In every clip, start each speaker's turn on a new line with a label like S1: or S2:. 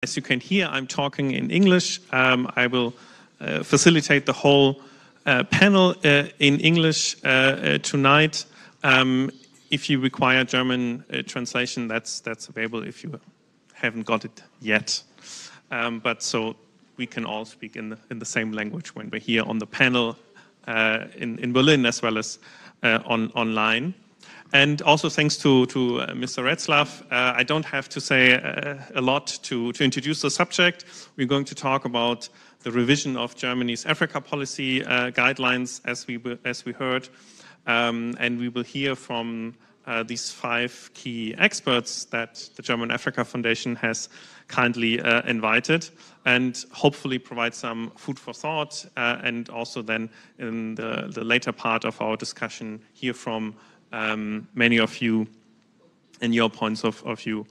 S1: As you can hear, I'm talking in English. I will facilitate the whole panel in English tonight. If you require German translation, that's available if you haven't got it yet. But so we can all speak in the same language when we're here on the panel in Berlin as well as online. And also thanks to Mr. Retzlaff, I don't have to say a lot to introduce the subject. We're going to talk about the revision of Germany's Africa policy guidelines, as we heard, and we will hear from these 5 key experts that the German Africa Foundation has kindly invited, and hopefully provide some food for thought, and also then in the later part of our discussion hear from many of you and your points of view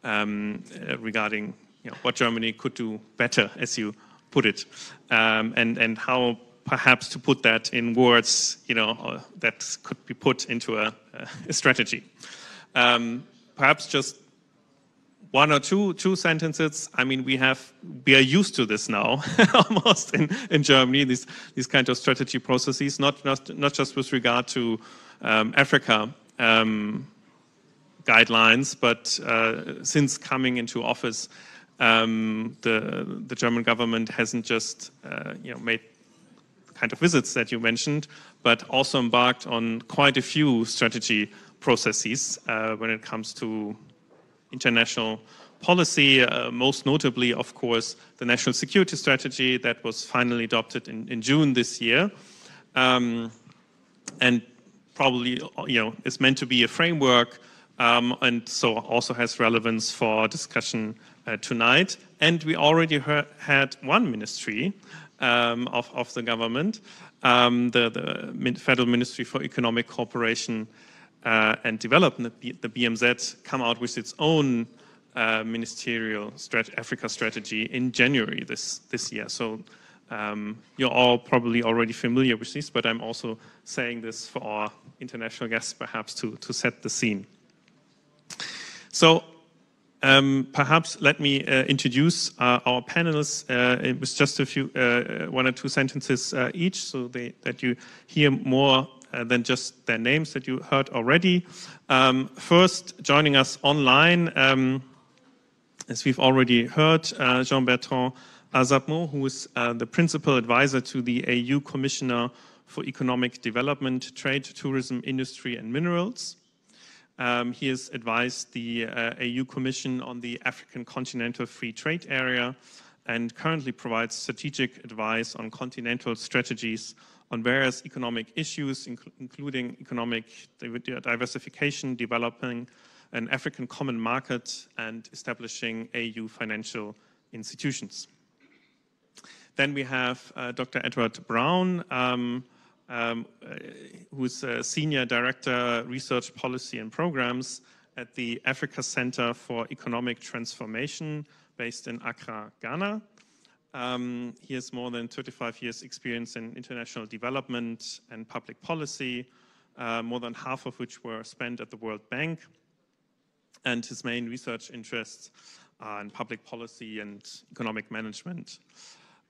S1: regarding what Germany could do better, as you put it, and how perhaps to put that in words, that could be put into a strategy. Perhaps just one or two sentences. I mean, we are used to this now, almost in Germany. These kind of strategy processes, not just with regard to Africa guidelines, but since coming into office, the German government hasn't just made the kind of visits that you mentioned, but also embarked on quite a few strategy processes when it comes to international policy, most notably, of course, the national security strategy that was finally adopted in June this year, and probably is meant to be a framework, and so also has relevance for discussion tonight. And we already had one ministry of the government, the Federal Ministry for Economic Cooperation and Development, the BMZ, come out with its own ministerial Africa strategy in January this year. So you're all probably already familiar with this, but I'm also saying this for our international guests, perhaps to set the scene. So perhaps let me introduce our panelists with just a few, 1 or 2 sentences each, so that you hear more than just their names that you heard already. First, joining us online, as we've already heard, Jean-Bertrand Azapmo, who is the principal advisor to the EU Commissioner for Economic Development, Trade, Tourism, Industry and Minerals. He has advised the EU Commission on the African Continental Free Trade Area and currently provides strategic advice on continental strategies on various economic issues, including economic diversification, developing an African common market, and establishing EU financial institutions. Then we have Dr. Edward Brown, who is a Senior Director, Research Policy and Programs at the Africa Center for Economic Transformation, based in Accra, Ghana. He has more than 35 years' experience in international development and public policy, more than half of which were spent at the World Bank. And his main research interests are in public policy and economic management.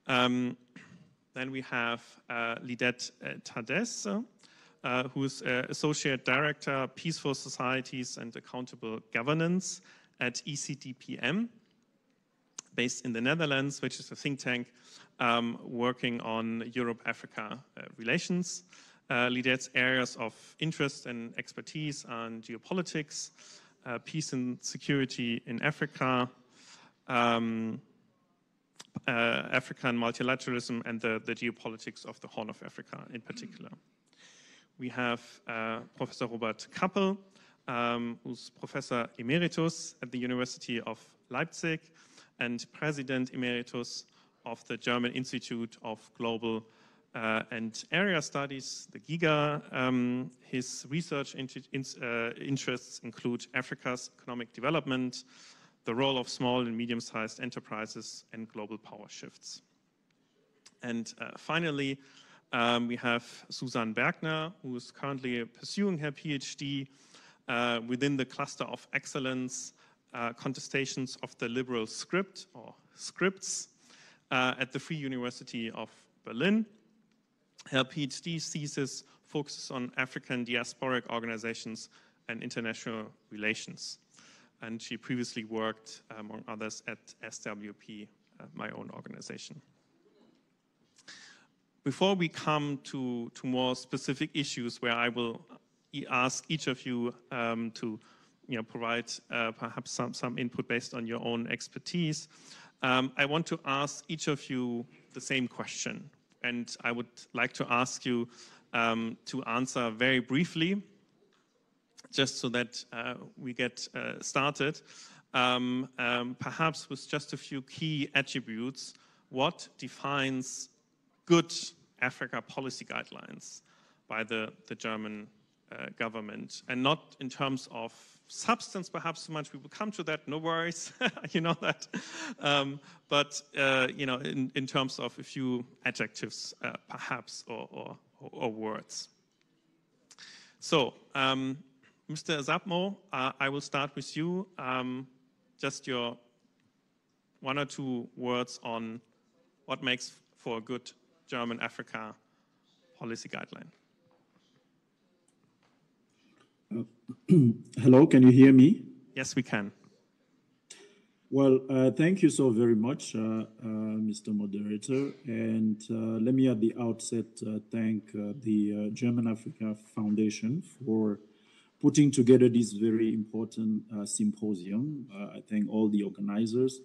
S1: Then we have Lidette Tades, who is Associate Director, Peaceful Societies and Accountable Governance at ECDPM, based in the Netherlands, which is a think tank working on Europe-Africa relations. Lidette's areas of interest and expertise are in geopolitics, peace and security in Africa, African multilateralism, and the geopolitics of the Horn of Africa in particular. We have Professor Robert Kappel, who's Professor Emeritus at the University of Leipzig and President Emeritus of the German Institute of Global and Area Studies, the GIGA. His research interests include Africa's economic development, the role of small and medium-sized enterprises, and global power shifts. And finally, we have Susan Bergner, who is currently pursuing her PhD within the Cluster of Excellence contestations of the liberal script or scripts at the Free University of Berlin. Her PhD thesis focuses on African diasporic organizations and international relations. And she previously worked, among others, at SWP, my own organization. Before we come to more specific issues where I will ask each of you to provide perhaps some input based on your own expertise, I want to ask each of you the same question. And I would like to ask you to answer very briefly, just so that we get started, perhaps with just a few key attributes. What defines good Africa policy guidelines by the German government? And not in terms of substance, perhaps so much. We will come to that, no worries, you know that. But in terms of a few adjectives, perhaps, or words. So, Mr. Sapmo, I will start with you. Just your 1 or 2 words on what makes for a good German Africa policy guideline.
S2: Hello, can you hear me?
S1: Yes, we can.
S2: Well, thank you so very much, Mr. Moderator. And let me at the outset thank the German Africa Foundation for putting together this very important symposium. I thank all the organizers.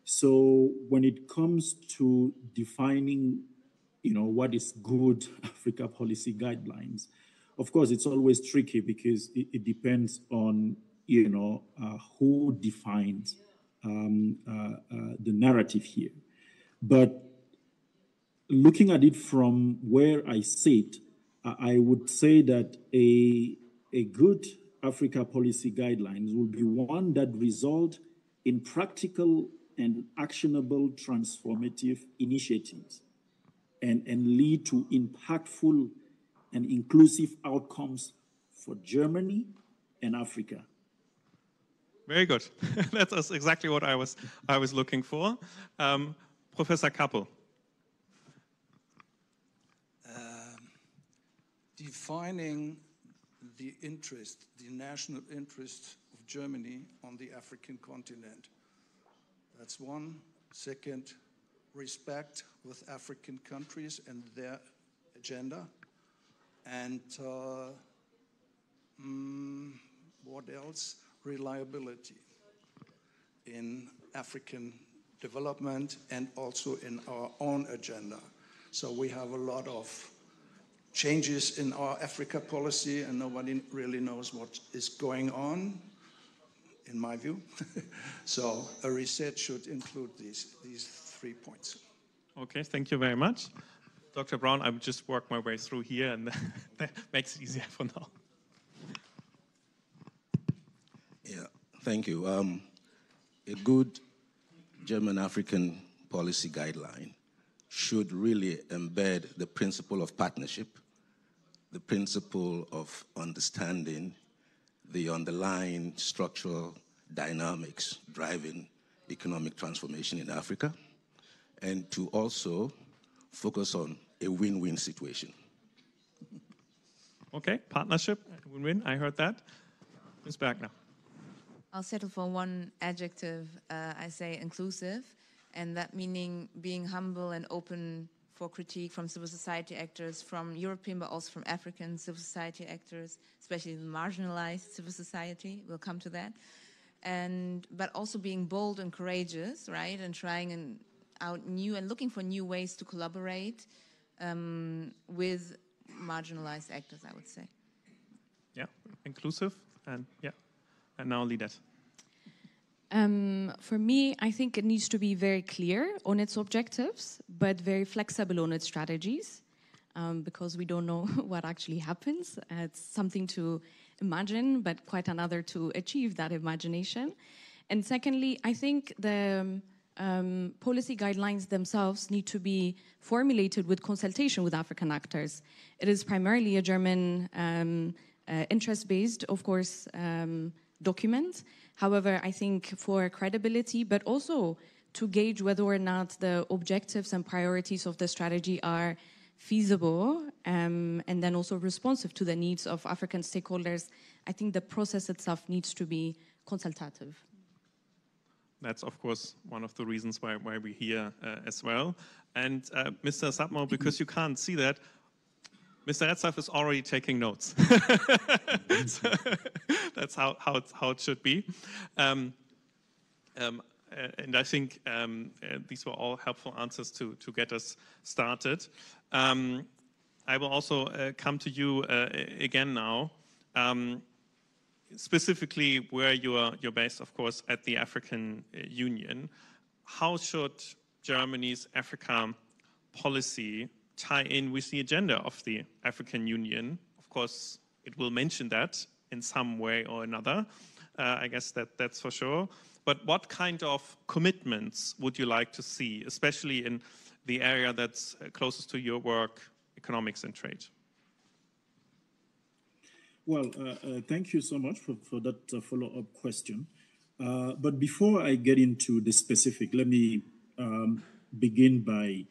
S2: So when it comes to defining, what is good Africa policy guidelines, of course, it's always tricky because it depends on, who defines the narrative here. But looking at it from where I sit, I would say that a good Africa policy guidelines will be one that result in practical and actionable transformative initiatives and lead to impactful and inclusive outcomes for Germany and Africa.
S1: Very good. That's exactly what I was looking for. Professor Kappel.
S3: Defining the national interest of Germany on the African continent. That's one. Second, respect with African countries and their agenda. And what else? Reliability in African development and also in our own agenda. So we have a lot of changes in our Africa policy and nobody really knows what is going on, in my view. So a reset should include these 3 points.
S1: Okay, thank you very much. Dr. Brown, I will just work my way through here and that makes it easier for now.
S4: Yeah, thank you. A good German African policy guideline should really embed the principle of partnership, the principle of understanding the underlying structural dynamics driving economic transformation in Africa, and to also focus on a win-win situation.
S1: Okay, partnership, win-win, I heard that. Ms. Bergner.
S5: I'll settle for one adjective. I say inclusive, and that meaning being humble and open for critique from civil society actors, from European but also from African civil society actors, especially the marginalized civil society. We'll come to that. But also being bold and courageous, right? And trying out new and looking for new ways to collaborate with marginalized actors, I would say.
S1: Yeah, inclusive, and yeah. And now Lidet.
S6: For me, I think it needs to be very clear on its objectives, but very flexible on its strategies, because we don't know what actually happens. It's something to imagine, but quite another to achieve that imagination. And secondly, I think the policy guidelines themselves need to be formulated with consultation with African actors. It is primarily a German interest-based, of course, document. However, I think for credibility, but also to gauge whether or not the objectives and priorities of the strategy are feasible and then also responsive to the needs of African stakeholders, I think the process itself needs to be consultative.
S1: That's, of course, one of the reasons why we're here as well. And Mr. Sapmo, because you can't see that, Mr. Retzlaff is already taking notes. So that's how it should be. And I think these were all helpful answers to get us started. I will also come to you again now. Specifically where you're based, of course, at the African Union. How should Germany's Africa policy tie in with the agenda of the African Union? Of course, it will mention that in some way or another. I guess that's for sure. But what kind of commitments would you like to see, especially in the area that's closest to your work, economics and trade?
S2: Well, thank you so much for that follow-up question. But before I get into the specific, let me begin by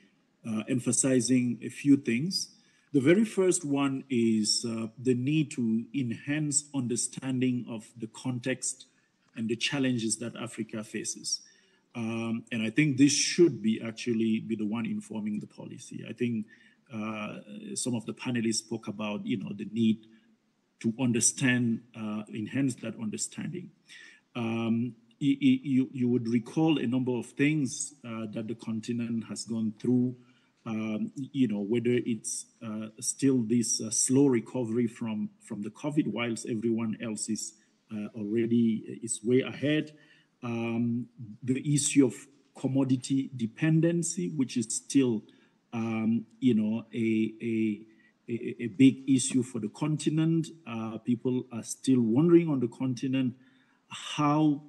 S2: emphasizing a few things. The very first one is the need to enhance understanding of the context and the challenges that Africa faces. And I think this should be actually be the one informing the policy. I think some of the panelists spoke about, the need to understand, enhance that understanding. You would recall a number of things that the continent has gone through, whether it's still this slow recovery from the COVID, whilst everyone else is already is way ahead. The issue of commodity dependency, which is still, a big issue for the continent. People are still wondering on the continent, how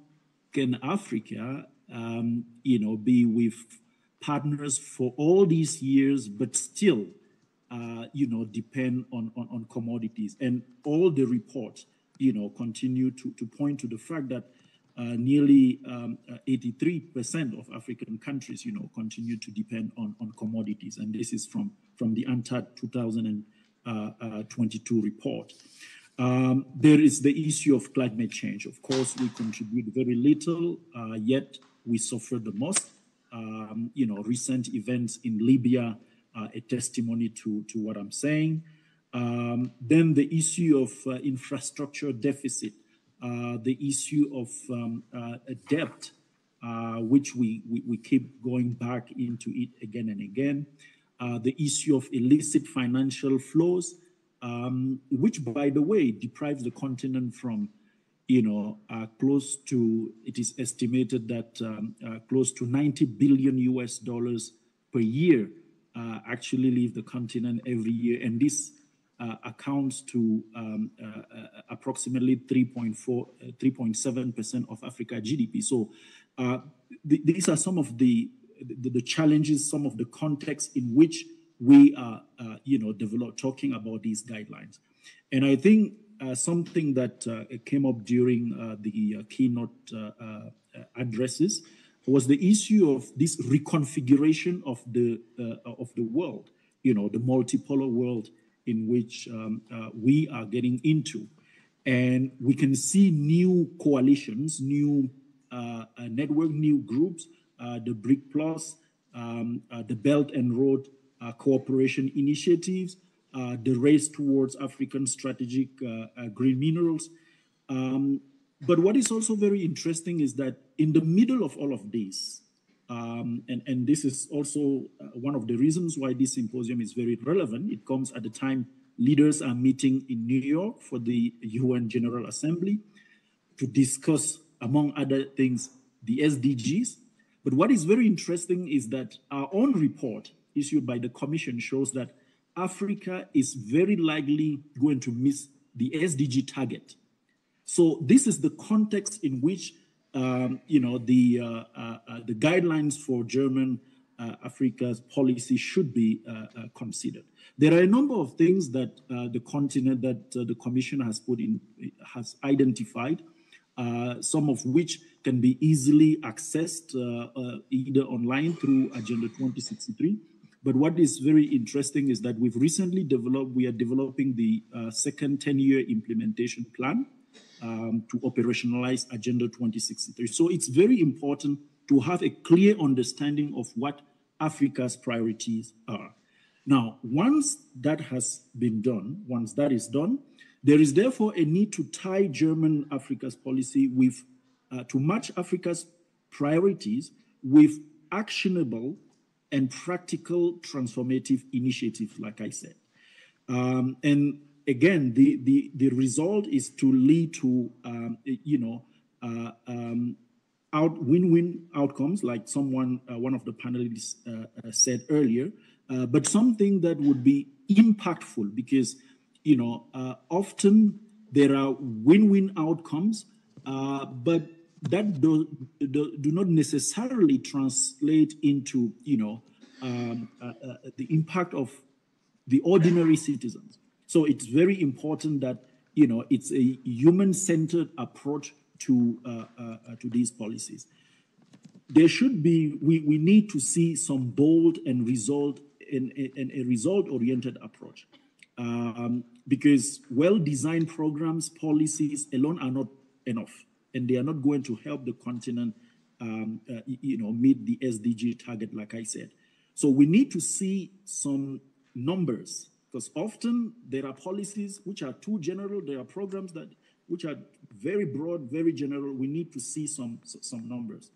S2: can Africa, be with partners for all these years, but still, depend on commodities. And all the reports, continue to point to the fact that nearly 83% of African countries, continue to depend on commodities. And this is from the UNCTAD 2022 report. There is the issue of climate change. Of course, we contribute very little, yet we suffer the most. Recent events in Libya are a testimony to what I'm saying. Then the issue of infrastructure deficit, the issue of debt, which we keep going back into it again and again. The issue of illicit financial flows, which, by the way, deprives the continent from, close to, it is estimated that close to $90 billion per year actually leave the continent every year. And this accounts to approximately 3.7% of Africa GDP. So these are some of the challenges, some of the context in which we are, talking about these guidelines. And I think something that came up during the keynote addresses was the issue of this reconfiguration of the world, the multipolar world in which we are getting into. And we can see new coalitions, new network, new groups, the BRIC Plus, the Belt and Road Cooperation Initiatives, the race towards African strategic green minerals. But what is also very interesting is that in the middle of all of this, and this is also one of the reasons why this symposium is very relevant. It comes at the time leaders are meeting in New York for the UN General Assembly to discuss, among other things, the SDGs. But what is very interesting is that our own report issued by the Commission shows that Africa is very likely going to miss the SDG target. So this is the context in which the guidelines for German Africa's policy should be considered. There are a number of things that the continent, that the Commission has identified some of which can be easily accessed either online through Agenda 2063. But what is very interesting is that we are developing the second 10-year implementation plan to operationalize Agenda 2063. So it's very important to have a clear understanding of what Africa's priorities are. Now, once that has been done, once that is done, there is therefore a need to tie German Africa's policy with, to match Africa's priorities with actionable and practical transformative initiatives, like I said. And again, the result is to lead to, win-win outcomes, like one of the panelists said earlier, but something that would be impactful, because often there are win-win outcomes, but that do not necessarily translate into the impact of the ordinary citizens. So it's very important that it's a human-centered approach to these policies. There should be, we need to see some bold and a result-oriented approach, because well-designed programs, policies alone are not enough, and they are not going to help the continent, meet the SDG target, like I said. So we need to see some numbers, because often there are policies which are too general. There are programs which are very broad, very general. We need to see some numbers.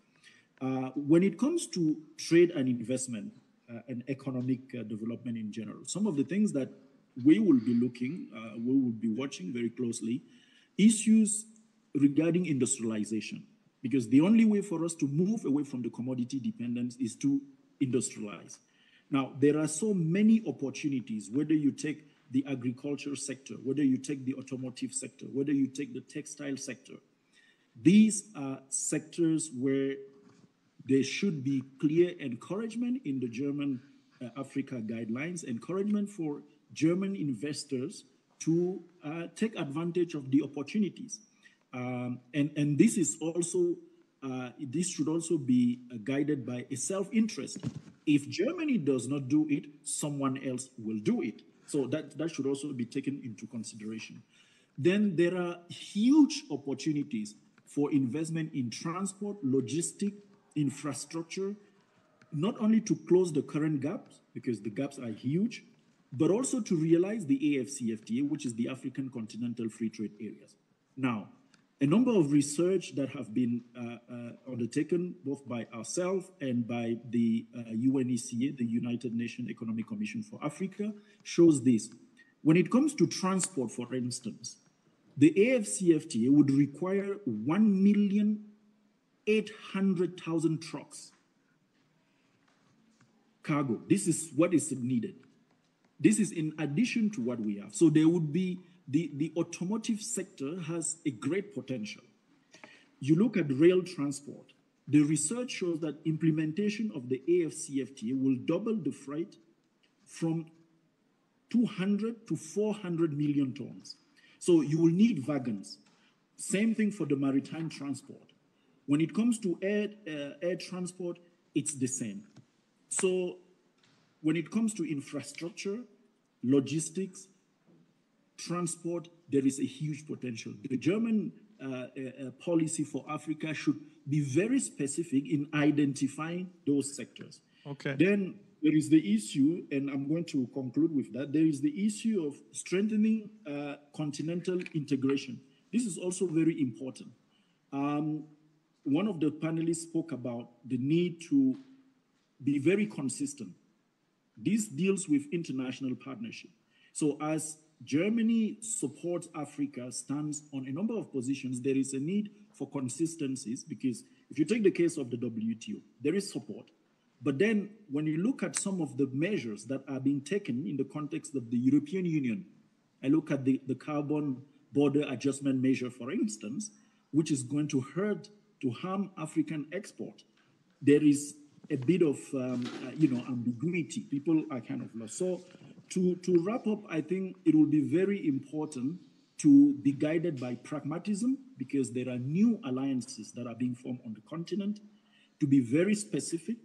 S2: When it comes to trade and investment and economic development in general, some of the things that we will be watching very closely, issues regarding industrialization, because the only way for us to move away from the commodity dependence is to industrialize. Now, there are so many opportunities, whether you take the agriculture sector, whether you take the automotive sector, whether you take the textile sector. These are sectors where there should be clear encouragement in the German Africa guidelines, encouragement for German investors to take advantage of the opportunities. And this is also, this should also be guided by a self-interest. If Germany does not do it, someone else will do it. So that should also be taken into consideration. Then there are huge opportunities for investment in transport, logistics, infrastructure, not only to close the current gaps, because the gaps are huge, but also to realize the AFCFTA, which is the African Continental Free Trade Areas. Now, a number of research that have been undertaken both by ourselves and by the UNECA, the United Nations Economic Commission for Africa, shows this. When it comes to transport, for instance, the AFCFTA would require 1,800,000 trucks. Cargo, this is what is needed. This is in addition to what we have. So there would be, the automotive sector has a great potential. You look at rail transport, the research shows that implementation of the AFCFTA will double the freight from 200 to 400 million tons. So you will need wagons. Same thing for the maritime transport. When it comes to air transport, it's the same. So when it comes to infrastructure, logistics, transport, there is a huge potential. The German policy for Africa should be very specific in identifying those sectors.
S1: Okay.
S2: Then there is the issue, and I'm going to conclude with that, there is the issue of strengthening continental integration. This is also very important. One of the panelists spoke about the need to be very consistent. This deals with international partnership. So as Germany supports Africa, stands on a number of positions, there is a need for consistencies, because if you take the case of the WTO, there is support. But then when you look at some of the measures that are being taken in the context of the European Union, I look at the carbon border adjustment measure, for instance, which is going to harm African export. There is a bit of ambiguity. People are kind of lost. So to wrap up, I think it will be very important to be guided by pragmatism, because there are new alliances that are being formed on the continent, to be very specific,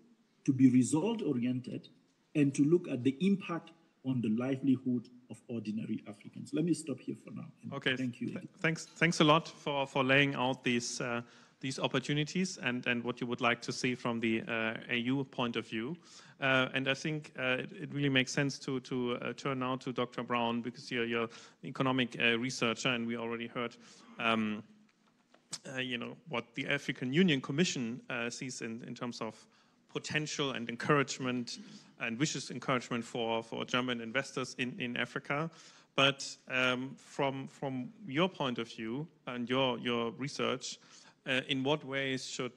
S2: to be result-oriented, and to look at the impact on the livelihood of ordinary Africans. Let me stop here for now.
S1: Okay,
S2: thank you.
S1: Thanks a lot for laying out these opportunities and what you would like to see from the AU point of view. And I think it really makes sense to turn now to Dr. Brown, because you're an economic researcher, and we already heard what the African Union Commission sees in terms of potential and encouragement and wishes encouragement for German investors in Africa. But from your point of view and your research, in what ways should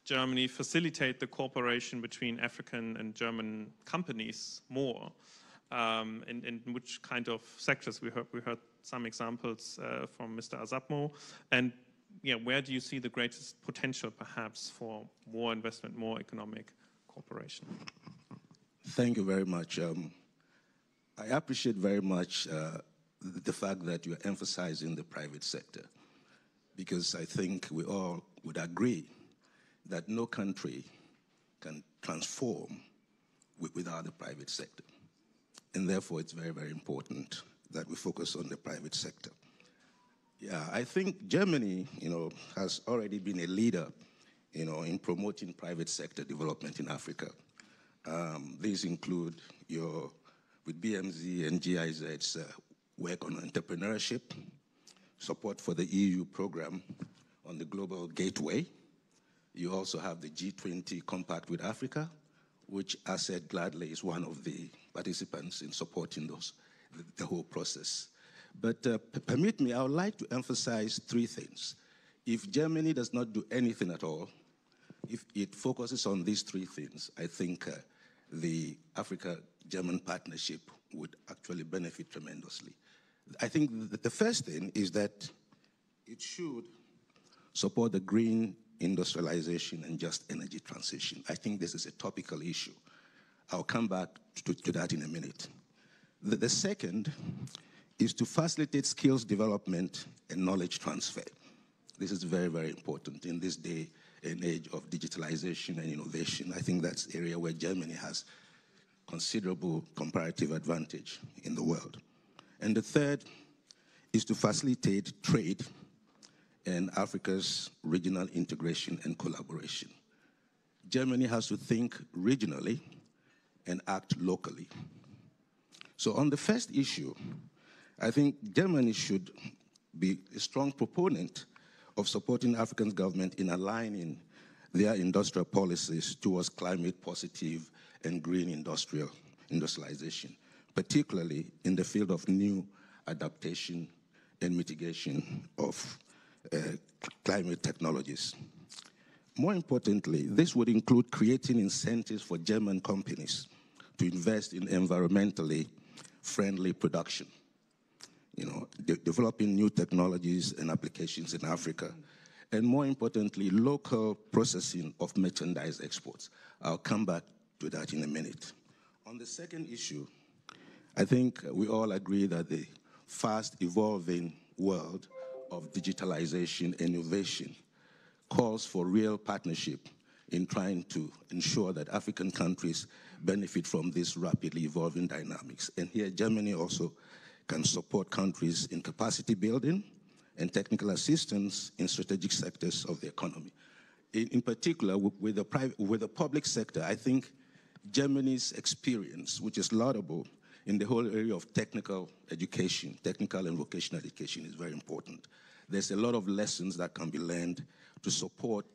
S1: Germany facilitate the cooperation between African and German companies more? In which kind of sectors? We heard some examples from Mr. Asapmo. And where do you see the greatest potential, perhaps, for more investment, more economic cooperation?
S4: Thank you very much. I appreciate very much the fact that you're emphasizing the private sector, because I think we all would agree that no country can transform without the private sector. And therefore, it's very, very important that we focus on the private sector. Yeah, I think Germany, has already been a leader, in promoting private sector development in Africa. These include with BMZ and GIZ's work on entrepreneurship, support for the EU program on the Global Gateway. You also have the G20 Compact with Africa, which I said gladly is one of the participants in supporting the whole process. But permit me, I would like to emphasize three things. If Germany does not do anything at all, if it focuses on these three things, I think the Africa-German partnership would actually benefit tremendously. I think the first thing is that it should support the green industrialization and just energy transition. I think this is a topical issue. I'll come back to that in a minute. The second is to facilitate skills development and knowledge transfer. This is very, very important in this day and age of digitalization and innovation. I think that's an area where Germany has considerable comparative advantage in the world. And the third is to facilitate trade and Africa's regional integration and collaboration. Germany has to think regionally and act locally. So on the first issue, I think Germany should be a strong proponent of supporting African government in aligning their industrial policies towards climate positive and green industrialization, particularly in the field of new adaptation and mitigation of climate technologies. More importantly, this would include creating incentives for German companies to invest in environmentally friendly production, developing new technologies and applications in Africa, and more importantly, local processing of merchandise exports. I'll come back to that in a minute. On the second issue, I think we all agree that the fast evolving world of digitalization and innovation calls for real partnership in trying to ensure that African countries benefit from these rapidly evolving dynamics. And here, Germany also can support countries in capacity building and technical assistance in strategic sectors of the economy. In particular, with the public sector, I think Germany's experience, which is laudable in the whole area of technical education, technical and vocational education, is very important. There's a lot of lessons that can be learned to support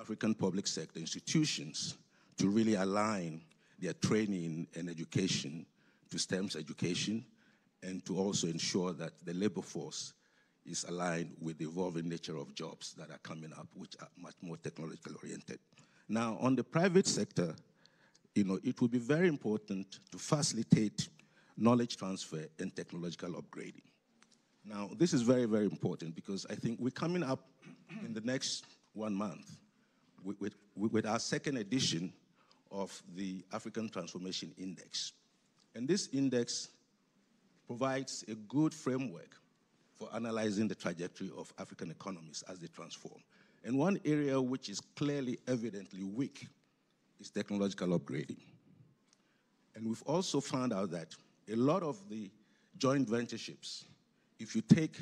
S4: African public sector institutions to really align their training and education to STEM education, and to also ensure that the labor force is aligned with the evolving nature of jobs that are coming up, which are much more technologically oriented. Now, on the private sector, it will be very important to facilitate knowledge transfer and technological upgrading. Now, this is very, very important because I think we're coming up in the next 1 month with our second edition of the African Transformation Index. And this index provides a good framework for analyzing the trajectory of African economies as they transform. And one area which is clearly, evidently weak is technological upgrading. And we've also found out that a lot of the joint ventureships, if you take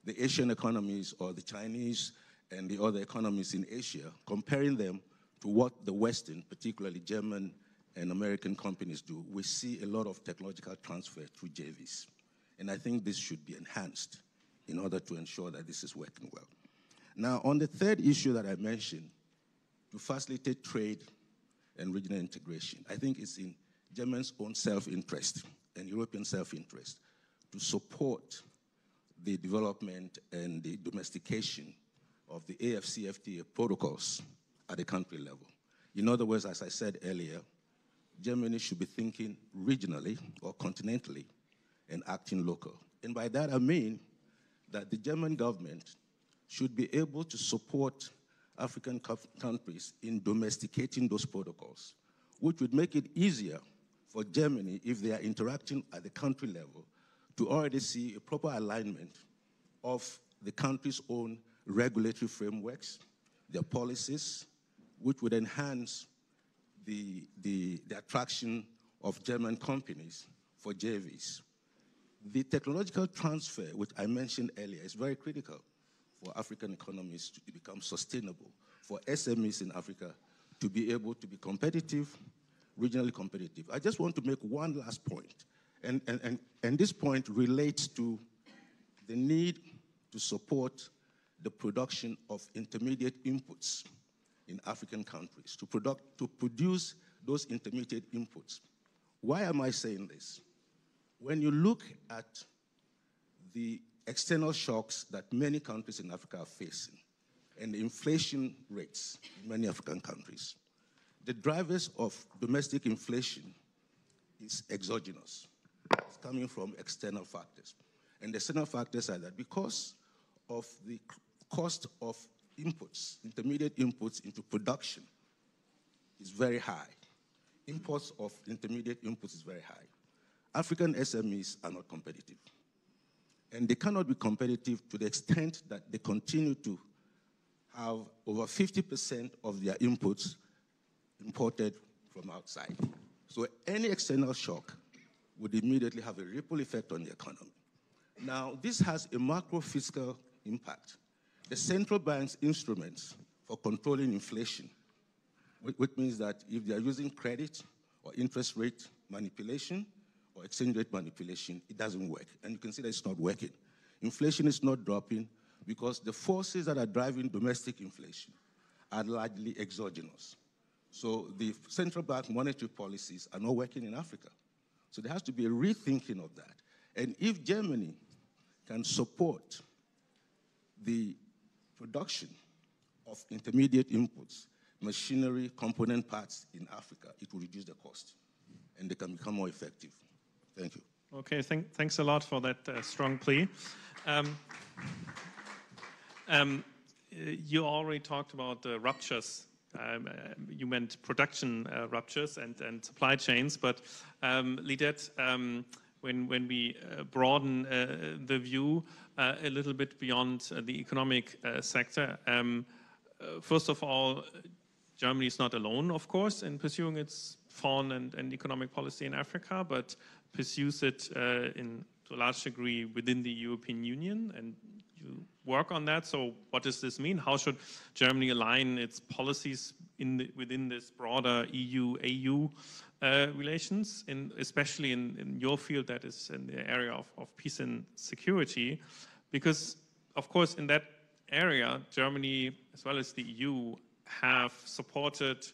S4: the Asian economies or the Chinese and the other economies in Asia, comparing them to what the Western, particularly German and American companies do, we see a lot of technological transfer through JVs. And I think this should be enhanced in order to ensure that this is working well. Now, on the third issue that I mentioned, to facilitate trade and regional integration, I think it's in Germany's own self-interest and European self-interest to support the development and the domestication of the AFCFTA protocols at the country level. In other words, as I said earlier, Germany should be thinking regionally or continentally and acting local. And by that I mean that the German government should be able to support African countries in domesticating those protocols, which would make it easier for Germany, if they are interacting at the country level, to already see a proper alignment of the country's own regulatory frameworks, their policies, which would enhance the attraction of German companies for JVs. The technological transfer, which I mentioned earlier, is very critical for African economies to become sustainable, for SMEs in Africa to be able to be competitive, regionally competitive. I just want to make one last point, and this point relates to the need to support the production of intermediate inputs in African countries, to produce those intermediate inputs. Why am I saying this? When you look at the external shocks that many countries in Africa are facing and the inflation rates in many African countries, the drivers of domestic inflation is exogenous. It's coming from external factors. And the external factors are that because of the cost of inputs, intermediate inputs into production is very high. Imports of intermediate inputs is very high. African SMEs are not competitive. And they cannot be competitive to the extent that they continue to have over 50% of their inputs imported from outside. So any external shock would immediately have a ripple effect on the economy. Now, this has a macro fiscal impact. The central bank's instruments for controlling inflation, which means that if they are using credit or interest rate manipulation or exchange rate manipulation, it doesn't work. And you can see that it's not working. Inflation is not dropping because the forces that are driving domestic inflation are largely exogenous. So the central bank monetary policies are not working in Africa. So there has to be a rethinking of that. And if Germany can support the production of intermediate inputs, machinery, component parts in Africa, it will reduce the cost and they can become more effective. Thank you.
S1: Okay, thanks a lot for that strong plea. You already talked about the ruptures. You meant production ruptures and supply chains, but Lidet, when we broaden the view a little bit beyond the economic sector, first of all, Germany is not alone, of course, in pursuing its foreign and economic policy in Africa, but pursues it to a large degree within the European Union, and you work on that. So what does this mean? How should Germany align its policies within this broader EU-AU relations, especially in your field, that is in the area of peace and security? Because, of course, in that area, Germany, as well as the EU, have supported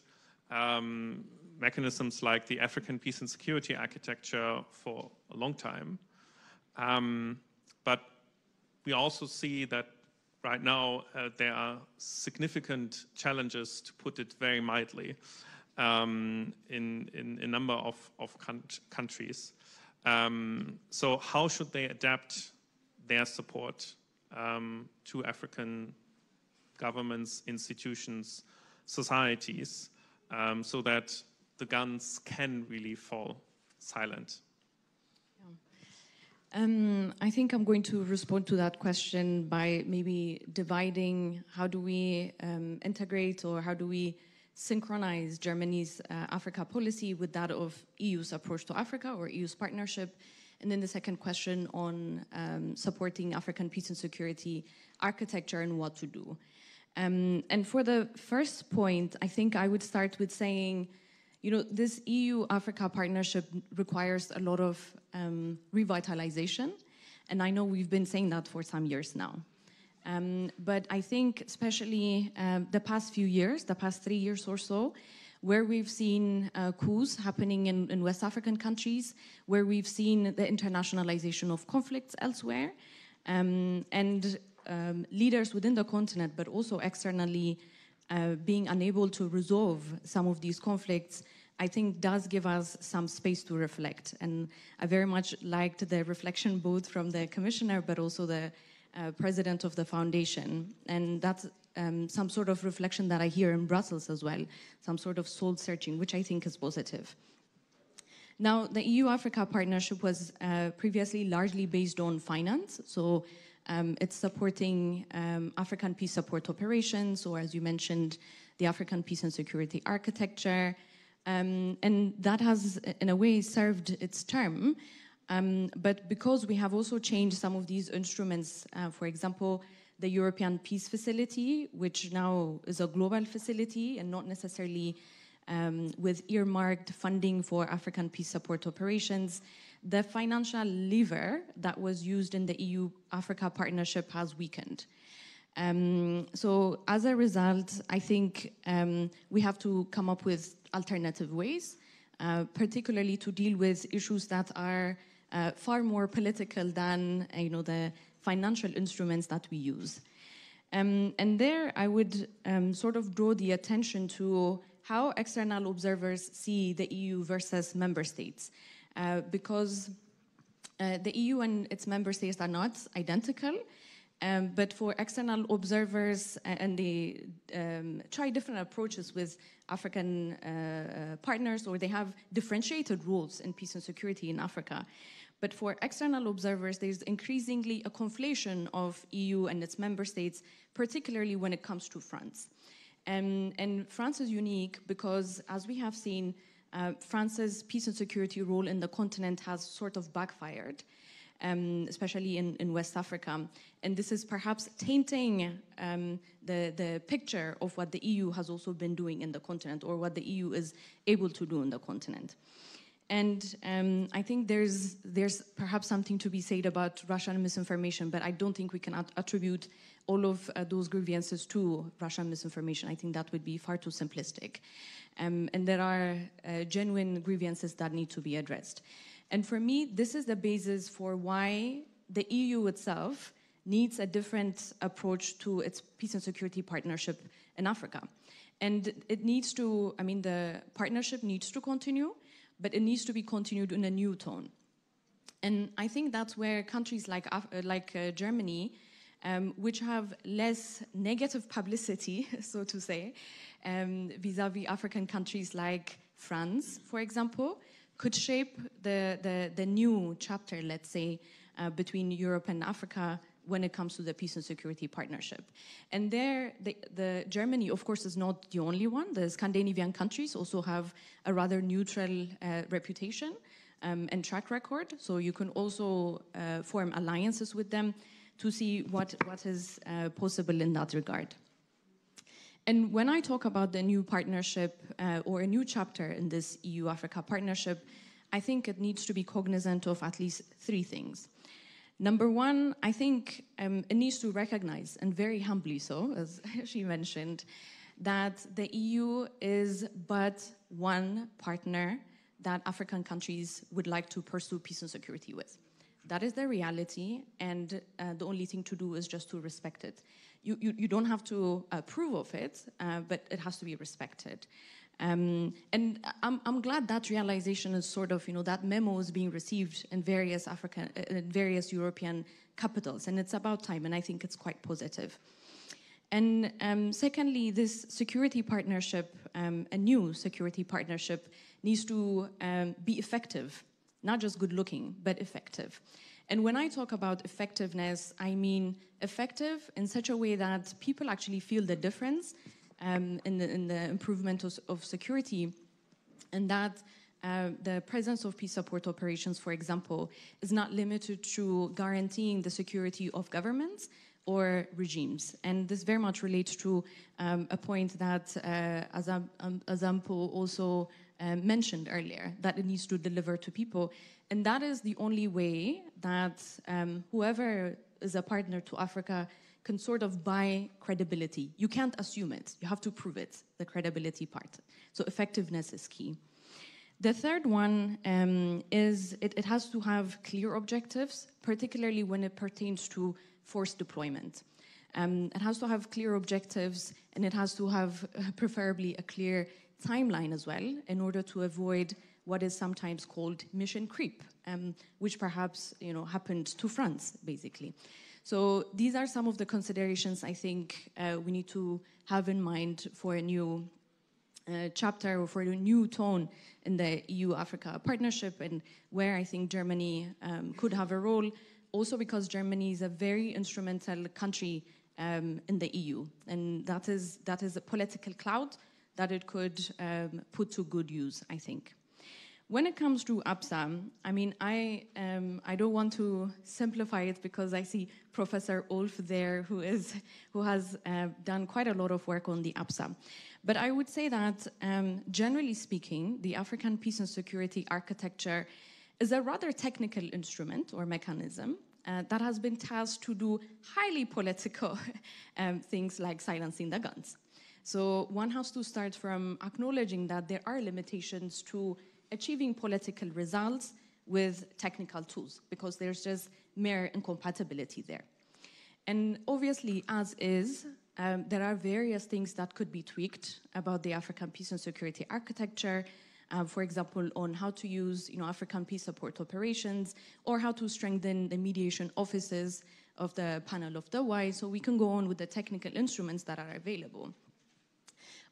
S1: mechanisms like the African peace and security architecture for a long time. But we also see that right now there are significant challenges, to put it very mildly, in a number of countries. So how should they adapt their support to African governments, institutions, societies, so that the guns can really fall silent?
S6: I think I'm going to respond to that question by maybe dividing how do we integrate or how do we synchronize Germany's Africa policy with that of EU's approach to Africa or EU's partnership. And then the second question on supporting African peace and security architecture and what to do. And for the first point, I think I would start with saying, you know, this EU-Africa partnership requires a lot of revitalization, and I know we've been saying that for some years now. But I think especially the past few years, the past 3 years or so, where we've seen coups happening in West African countries, where we've seen the internationalization of conflicts elsewhere, and leaders within the continent, but also externally, being unable to resolve some of these conflicts, I think does give us some space to reflect. And I very much liked the reflection both from the commissioner, but also the president of the foundation. And that's some sort of reflection that I hear in Brussels as well, some sort of soul searching, which I think is positive. Now, the EU-Africa partnership was previously largely based on finance. So it's supporting African peace support operations, or as you mentioned, the African peace and security architecture. And that has, in a way, served its term. But because we have also changed some of these instruments, for example, the European Peace Facility, which now is a global facility and not necessarily with earmarked funding for African peace support operations, the financial lever that was used in the EU-Africa partnership has weakened. So as a result, I think we have to come up with alternative ways, particularly to deal with issues that are far more political than the financial instruments that we use. And there I would sort of draw the attention to how external observers see the EU versus member states. Because the EU and its member states are not identical, but for external observers, and they try different approaches with African partners, or they have differentiated roles in peace and security in Africa. But for external observers, there's increasingly a conflation of EU and its member states, particularly when it comes to France. And France is unique because, as we have seen, France's peace and security role in the continent has sort of backfired, especially in West Africa. And this is perhaps tainting the picture of what the EU has also been doing in the continent, or what the EU is able to do in the continent. And I think there's perhaps something to be said about Russian misinformation, but I don't think we can attribute all of those grievances to Russian misinformation. I think that would be far too simplistic. And there are genuine grievances that need to be addressed. And for me, this is the basis for why the EU itself needs a different approach to its peace and security partnership in Africa. And it needs to, the partnership needs to continue, but it needs to be continued in a new tone. And I think that's where countries like Germany, which have less negative publicity, so to say, vis-a-vis African countries like France, for example, could shape the new chapter, let's say, between Europe and Africa when it comes to the peace and security partnership. And there, the Germany, of course, is not the only one. The Scandinavian countries also have a rather neutral reputation and track record. So you can also form alliances with them to see what is possible in that regard. And when I talk about the new partnership or a new chapter in this EU-Africa partnership, I think it needs to be cognizant of at least three things. Number one, I think it needs to recognize, and very humbly so, as she mentioned, that the EU is but one partner that African countries would like to pursue peace and security with. That is the reality, and the only thing to do is just to respect it. You don't have to approve of it, but it has to be respected. And I'm glad that realization is sort of, that memo is being received in various European capitals, and it's about time, and I think it's quite positive. And secondly, this security partnership, a new security partnership, needs to be effective, not just good looking, but effective. And when I talk about effectiveness, I mean effective in such a way that people actually feel the difference in the improvement of security, and that the presence of peace support operations, for example, is not limited to guaranteeing the security of governments or regimes. And this very much relates to a point that Azampo also mentioned earlier, that it needs to deliver to people. And that is the only way that whoever is a partner to Africa can sort of buy credibility. You can't assume it. You have to prove it, the credibility part. So effectiveness is key. The third one is it has to have clear objectives, particularly when it pertains to force deployment. It has to have clear objectives, and it has to have preferably a clear timeline as well, in order to avoid what is sometimes called mission creep, which perhaps happened to France, basically. So these are some of the considerations I think we need to have in mind for a new chapter or for a new tone in the EU-Africa partnership, and where I think Germany could have a role, also because Germany is a very instrumental country in the EU, and that is a political clout that it could put to good use, I think. When it comes to APSA, I mean, I don't want to simplify it because I see Professor Ulf there, who has done quite a lot of work on the APSA. But I would say that, generally speaking, the African peace and security architecture is a rather technical instrument or mechanism that has been tasked to do highly political things like silencing the guns. So one has to start from acknowledging that there are limitations to achieving political results with technical tools, because there's just mere incompatibility there. And obviously, as is, there are various things that could be tweaked about the African peace and security architecture, for example, on how to use African peace support operations, or how to strengthen the mediation offices of the panel of the Y. So we can go on with the technical instruments that are available.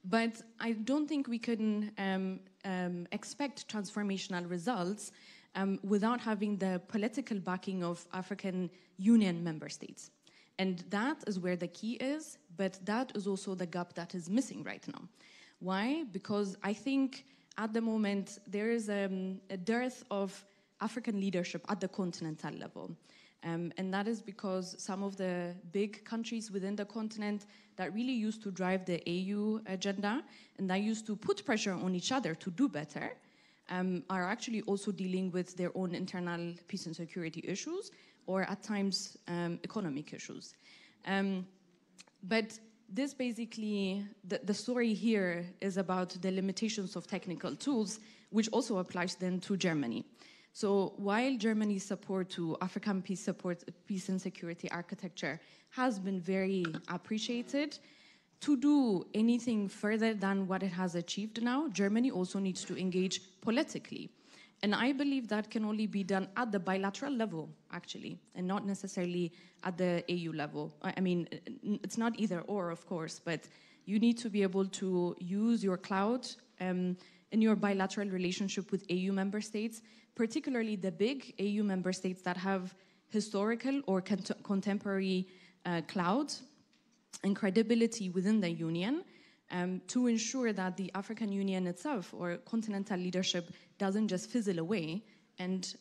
S6: But I don't think we can expect transformational results without having the political backing of African Union member states. And that is where the key is, but that is also the gap that is missing right now. Why? Because I think at the moment there is a dearth of African leadership at the continental level. And that is because some of the big countries within the continent that really used to drive the AU agenda and that used to put pressure on each other to do better are actually also dealing with their own internal peace and security issues, or at times economic issues. But this basically, the story here is about the limitations of technical tools, which also applies then to Germany. So while Germany's support to African peace and security architecture has been very appreciated, to do anything further than what it has achieved now, Germany also needs to engage politically. And I believe that can only be done at the bilateral level, actually, and not necessarily at the AU level. I mean, it's not either or, of course, but you need to be able to use your clout in your bilateral relationship with AU member states, particularly the big AU member states that have historical or contemporary clout and credibility within the Union, to ensure that the African Union itself or continental leadership doesn't just fizzle away and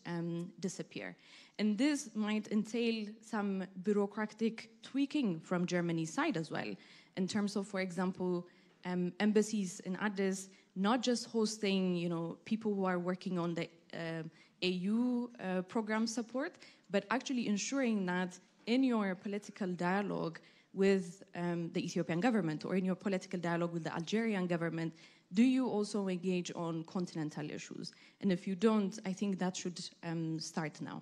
S6: disappear. And this might entail some bureaucratic tweaking from Germany's side as well, in terms of, for example, embassies in Addis not just hosting, people who are working on the AU program support, but actually ensuring that in your political dialogue with the Ethiopian government or in your political dialogue with the Algerian government, do you also engage on continental issues? And if you don't, I think that should start now.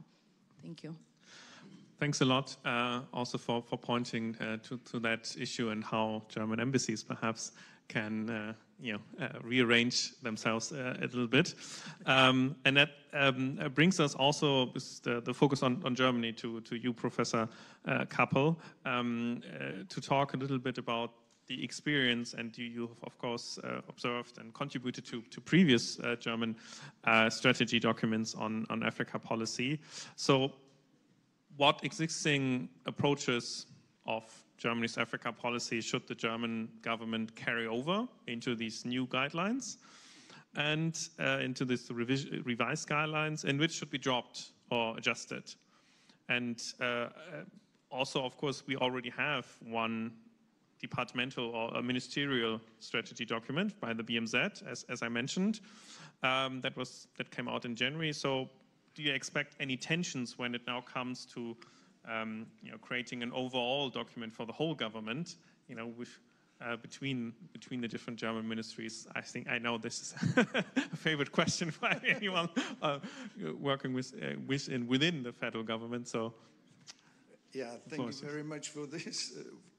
S6: Thank you.
S1: Thanks a lot also for pointing to that issue and how German embassies perhaps can rearrange themselves a little bit. And that brings us also with the focus on Germany to you, Professor Kappel, to talk a little bit about the experience, and you have, of course, observed and contributed to previous German strategy documents on Africa policy. So what existing approaches of Germany's Africa policy should the German government carry over into these new guidelines and into these revised guidelines, and which should be dropped or adjusted. And also, of course, we already have one departmental or a ministerial strategy document by the BMZ, as I mentioned, that came out in January. So do you expect any tensions when it now comes to creating an overall document for the whole government, with between the different German ministries? I know this is a favorite question for anyone working within the federal government. So,
S3: yeah, thank you very much for this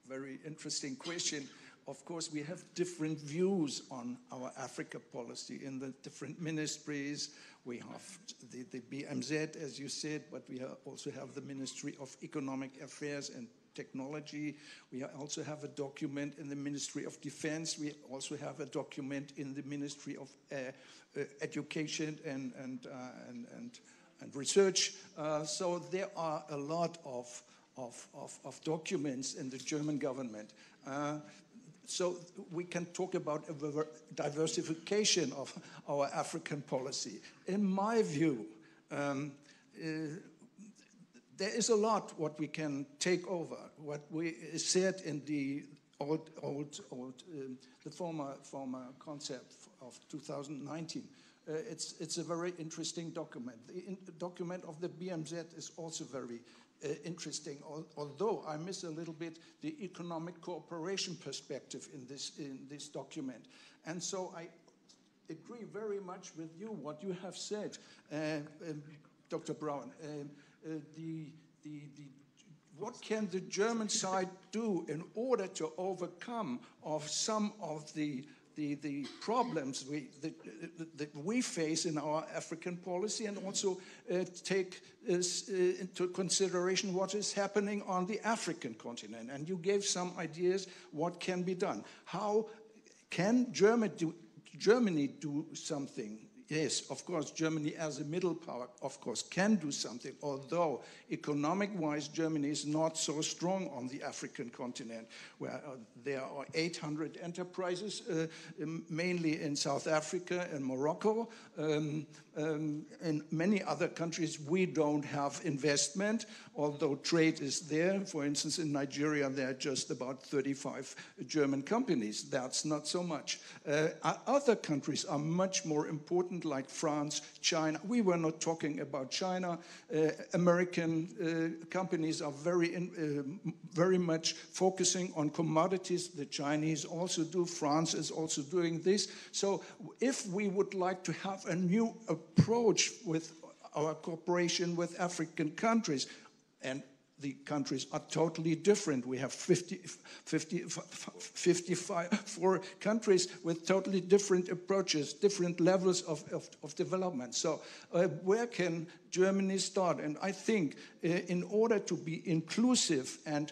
S3: very interesting question. Of course, we have different views on our Africa policy in the different ministries. We have the BMZ, as you said, but we also have the Ministry of Economic Affairs and Technology. We also have a document in the Ministry of Defense. We also have a document in the Ministry of Education and Research. So there are a lot of documents in the German government. So we can talk about a diversification of our African policy. In my view, there is a lot what we can take over. What we said in the the former concept of 2019. It's a very interesting document. The document of the BMZ is also very interesting, although I miss a little bit the economic cooperation perspective in this document. And so I agree very much with you, what you have said, Dr. Braun. What can the German side do in order to overcome some of the problems that we face in our African policy, and also take into consideration what is happening on the African continent? And you gave some ideas what can be done. How can Germany do something? Yes, of course, Germany as a middle power, of course, can do something, although economic-wise, Germany is not so strong on the African continent, where there are 800 enterprises, mainly in South Africa and Morocco. In many other countries, we don't have investment, although trade is there. For instance, in Nigeria, there are just about 35 German companies. That's not so much. Other countries are much more important, like France, China. We were not talking about China. American companies are very much focusing on commodities. The Chinese also do. France is also doing this. So if we would like to have a new approach with our cooperation with African countries, and the countries are totally different. We have 54 countries with totally different approaches, different levels of development. So where can Germany start? And I think in order to be inclusive and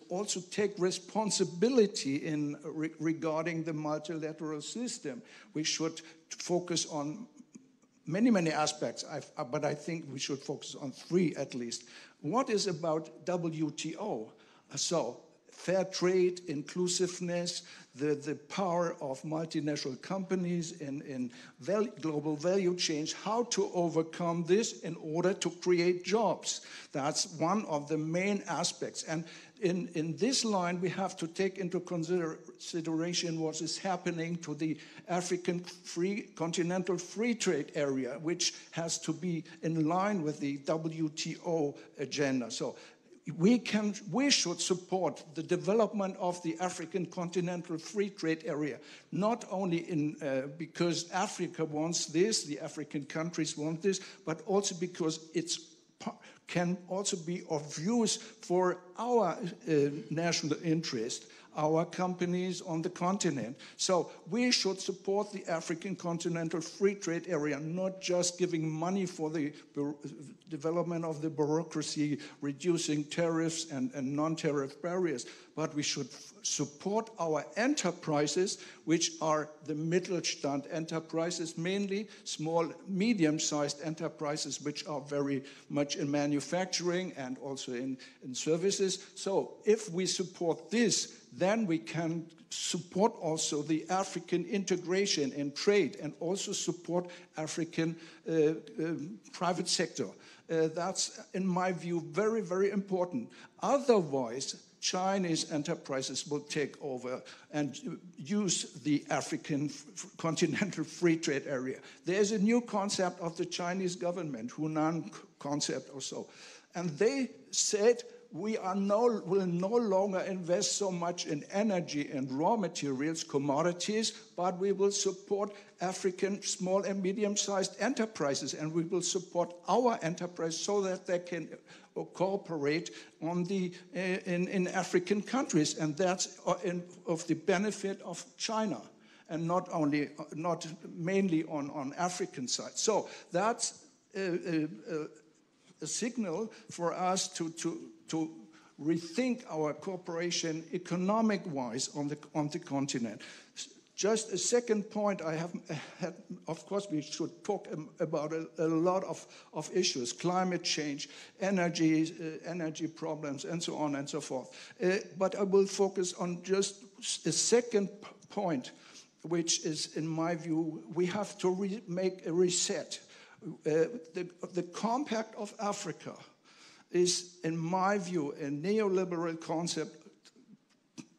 S3: also take responsibility in regarding the multilateral system, we should focus on many aspects, but I think we should focus on 3 at least. What is about WTO? So fair trade, inclusiveness, the power of multinational companies in global value chains, how to overcome this in order to create jobs. That's one of the main aspects. And in this line, we have to take into consideration what is happening to the African continental free trade area, which has to be in line with the WTO agenda. So we should support the development of the African continental free trade area, not only because Africa wants this, the African countries want this, but also because it's can also be of use for our national interest. our companies on the continent. So we should support the African Continental Free Trade Area, not just giving money for the development of the bureaucracy, reducing tariffs and non-tariff barriers, but we should support our enterprises, which are the Mittelstand enterprises, mainly small, medium-sized enterprises, which are very much in manufacturing and also in services. So if we support this, then we can support also the African integration in trade and also support African private sector. That's, in my view, very, very important. Otherwise, Chinese enterprises will take over and use the African Continental Free Trade Area. There's a new concept of the Chinese government, Hunan concept or so. And they said, we will no longer invest so much in energy and raw materials, commodities, but we will support African small and medium-sized enterprises, and we will support our enterprise so that they can cooperate on in African countries, and that's of the benefit of China, and not mainly on African side. So that's a signal for us to rethink our cooperation economic-wise on the continent. Just a second point I have had, of course, we should talk about a lot of issues, climate change, energy problems, and so on and so forth. But I will focus on just a second point, which is, in my view, we have to make a reset. The Compact of Africa is, in my view, a neoliberal concept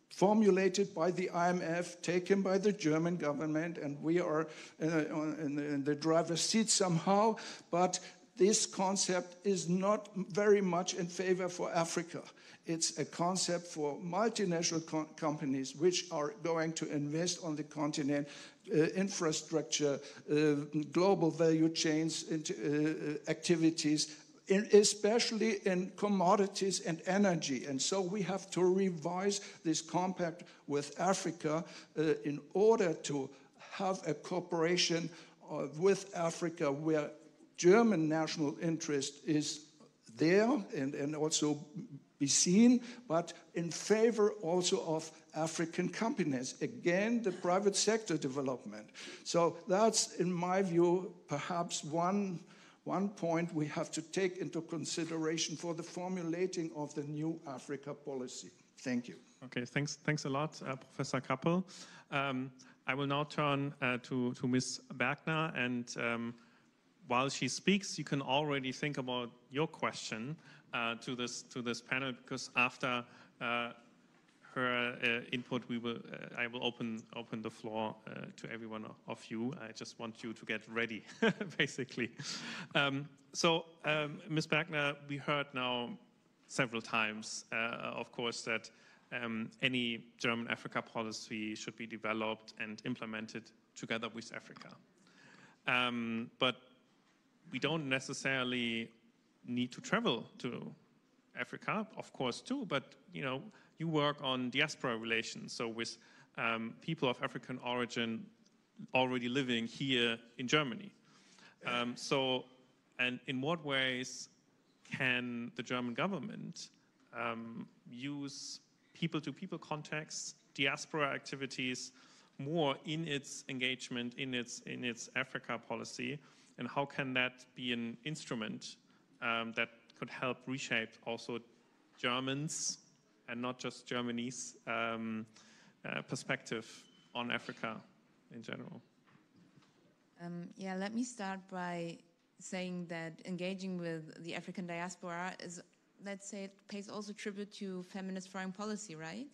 S3: formulated by the IMF, taken by the German government, and we are in the driver's seat somehow, but this concept is not very much in favor for Africa. It's a concept for multinational companies which are going to invest on the continent, infrastructure, global value chains, activities, especially in commodities and energy. And so we have to revise this compact with Africa in order to have a cooperation with Africa where German national interest is there and also be seen, but in favor also of African companies. Again, the private sector development. So that's, in my view, perhaps one point we have to take into consideration for the formulating of the new Africa policy. Thank you.
S1: Okay, thanks a lot, Professor Kappel. I will now turn to Ms. Bergner, and while she speaks, you can already think about your question to this panel, because after her input, I will open the floor to every one of you. I just want you to get ready, basically. So, Ms. Bergner, we heard now several times, of course, that any German Africa policy should be developed and implemented together with Africa. But we don't necessarily need to travel to Africa, of course, too, but, you work on diaspora relations, so with people of African origin already living here in Germany. And in what ways can the German government use people-to-people contacts, diaspora activities, more in its engagement, in its Africa policy, and how can that be an instrument that could help reshape also Germans and not just Germany's perspective on Africa in general?
S5: Yeah, let me start by saying that engaging with the African diaspora is, let's say, it pays also tribute to feminist foreign policy, right?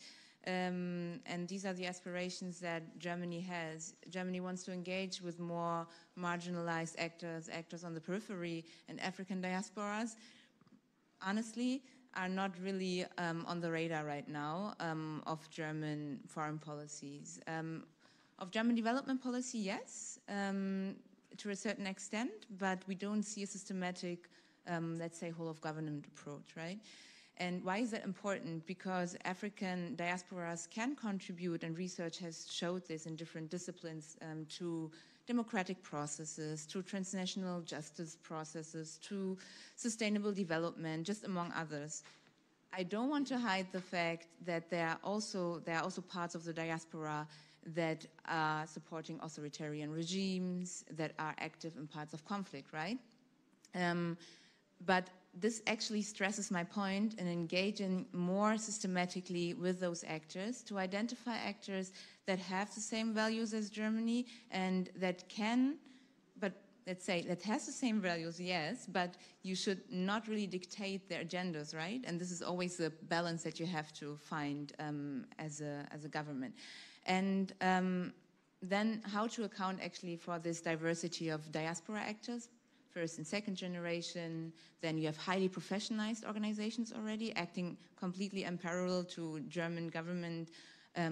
S5: And these are the aspirations that Germany has. Germany wants to engage with more marginalized actors on the periphery, and African diasporas, honestly, are not really on the radar right now of German foreign policies. Of German development policy, yes, to a certain extent, but we don't see a systematic, let's say, whole of government approach, right? And why is that important? Because African diasporas can contribute, and research has showed this in different disciplines, to democratic processes, to transnational justice processes, to sustainable development, just among others. I don't want to hide the fact that there are also parts of the diaspora that are supporting authoritarian regimes, that are active in parts of conflict, right? But this actually stresses my point in engaging more systematically with those actors, to identify actors that have the same values as Germany and that can, but let's say that has the same values, yes, but you should not really dictate their agendas, right? And this is always the balance that you have to find as a government. And then how to account actually for this diversity of diaspora actors, first and second generation. Then you have highly professionalized organizations already acting completely in parallel to German government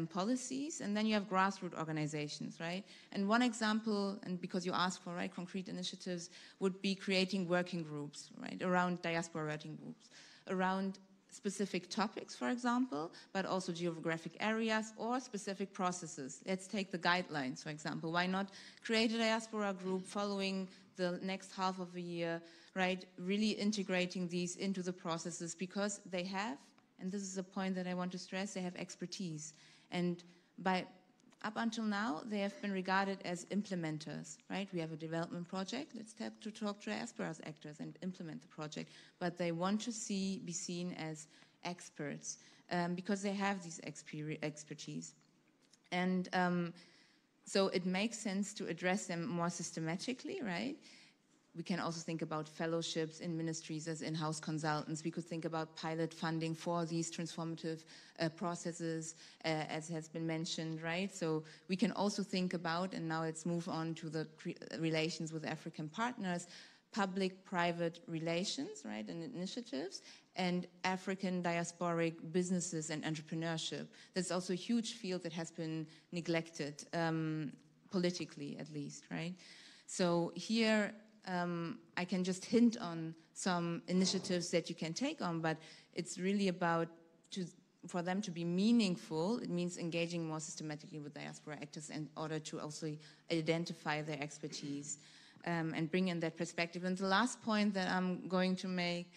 S5: policies. And then you have grassroots organizations, right? And one example, and because you asked for, right, concrete initiatives, would be creating working groups, right, around diaspora working groups, around specific topics, for example, but also geographic areas or specific processes. Let's take the guidelines, for example. Why not create a diaspora group following the next half of a year, right, really integrating these into the processes, because they have, and this is a point that I want to stress, they have expertise. And up until now, they have been regarded as implementers, right? We have a development project, let's talk to diaspora actors and implement the project, but they want to be seen as experts because they have this expertise. And so it makes sense to address them more systematically, right? We can also think about fellowships in ministries as in-house consultants. We could think about pilot funding for these transformative processes, as has been mentioned, right? So we can also think about, and now let's move on to the relations with African partners, public-private relations, right, and initiatives, and African diasporic businesses and entrepreneurship. That's also a huge field that has been neglected, politically at least, right? So here, I can just hint on some initiatives that you can take on, but it's really about for them to be meaningful. It means engaging more systematically with diaspora actors in order to also identify their expertise and bring in that perspective. And the last point that I'm going to make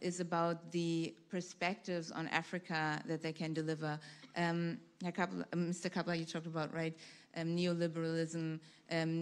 S5: is about the perspectives on Africa that they can deliver. Mr. Kaplan, you talked about, right, neoliberalism,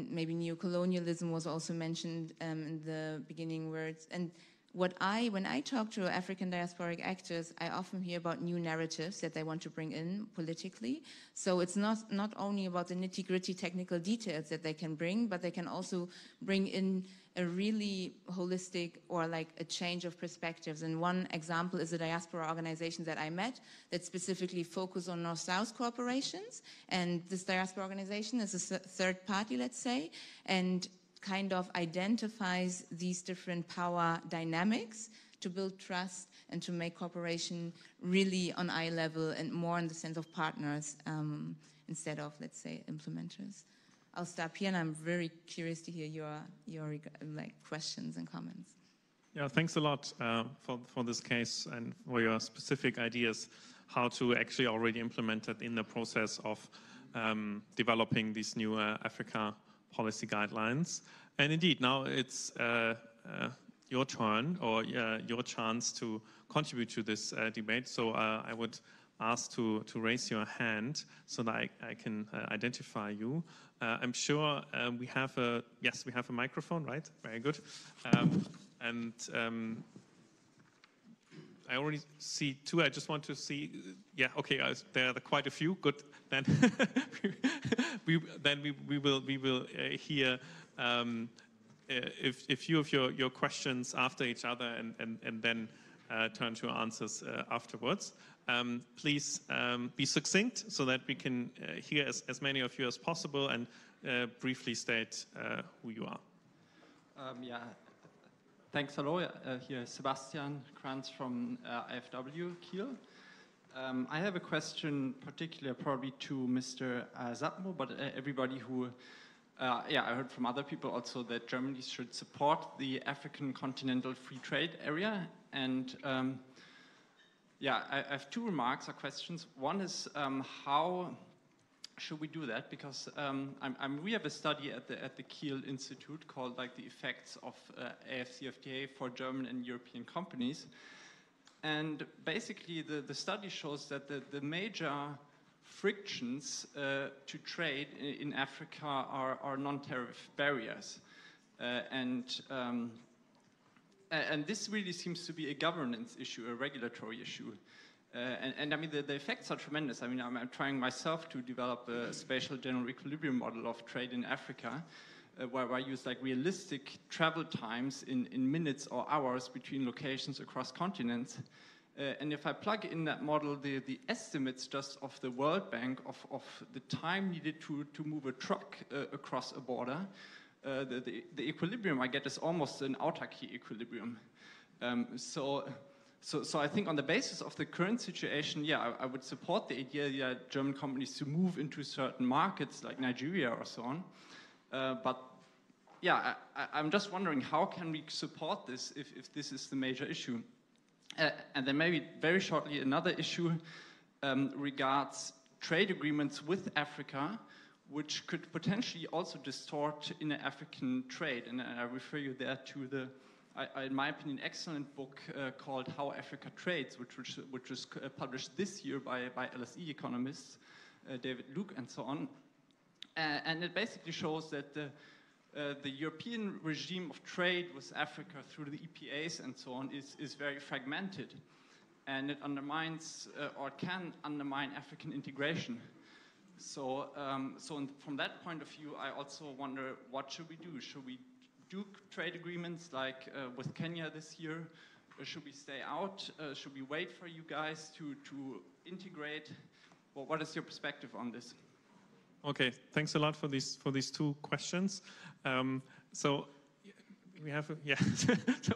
S5: maybe neocolonialism was also mentioned in the beginning words. And when I talk to African diasporic actors, I often hear about new narratives that they want to bring in politically. So it's not only about the nitty-gritty technical details that they can bring, but they can also bring in a really holistic or like a change of perspectives. And one example is a diaspora organization that I met that specifically focused on North-South cooperations. And this diaspora organization is a third party, let's say, and kind of identifies these different power dynamics to build trust and to make cooperation really on eye level and more in the sense of partners instead of, let's say, implementers. I'll stop here, and I'm very curious to hear your like questions and comments.
S1: Yeah, thanks a lot for this case and for your specific ideas how to actually already implement it in the process of developing these new Africa policy guidelines. And indeed, now it's your turn or your chance to contribute to this debate. So I would ask to raise your hand so that I can identify you. I'm sure we have a microphone, right? Very good. I already see two. I just want to see. Yeah, okay. There are quite a few. Good. Then we will hear a few of your questions after each other, and then turn to answers afterwards. Please be succinct so that we can hear as many of you as possible, and briefly state who you are.
S7: Yeah. Thanks, hello. Here is Sebastian Kranz from IFW Kiel. I have a question particular probably to Mr. Sapmo, but everybody who, I heard from other people also that Germany should support the African continental free trade area. And Yeah, I have two remarks or questions. One is how should we do that? Because we have a study at the Kiel Institute called like the effects of AFCFTA for German and European companies. And basically the study shows that the major frictions to trade in Africa are non-tariff barriers. And this really seems to be a governance issue, a regulatory issue. And I mean, the effects are tremendous. I mean, I'm trying myself to develop a spatial general equilibrium model of trade in Africa, where I use like realistic travel times in minutes or hours between locations across continents. And if I plug in that model, the estimates just of the World Bank of the time needed to move a truck across a border, the equilibrium I get is almost an autarky equilibrium. So I think on the basis of the current situation, yeah, I would support the idea that German companies to move into certain markets like Nigeria or so on. But yeah, I'm just wondering how can we support this if this is the major issue? And then maybe very shortly another issue regards trade agreements with Africa, which could potentially also distort in African trade. And I refer you there to the, in my opinion, excellent book called How Africa Trades, which was published this year by LSE economists, David Luke and so on. And it basically shows that the European regime of trade with Africa through the EPAs and so on is very fragmented. And it undermines or can undermine African integration. So from that point of view, I also wonder, what should we do? Should we do trade agreements like with Kenya this year? Or should we stay out? Should we wait for you guys to integrate? Well, what is your perspective on this?
S1: Okay, thanks a lot for these two questions. So we have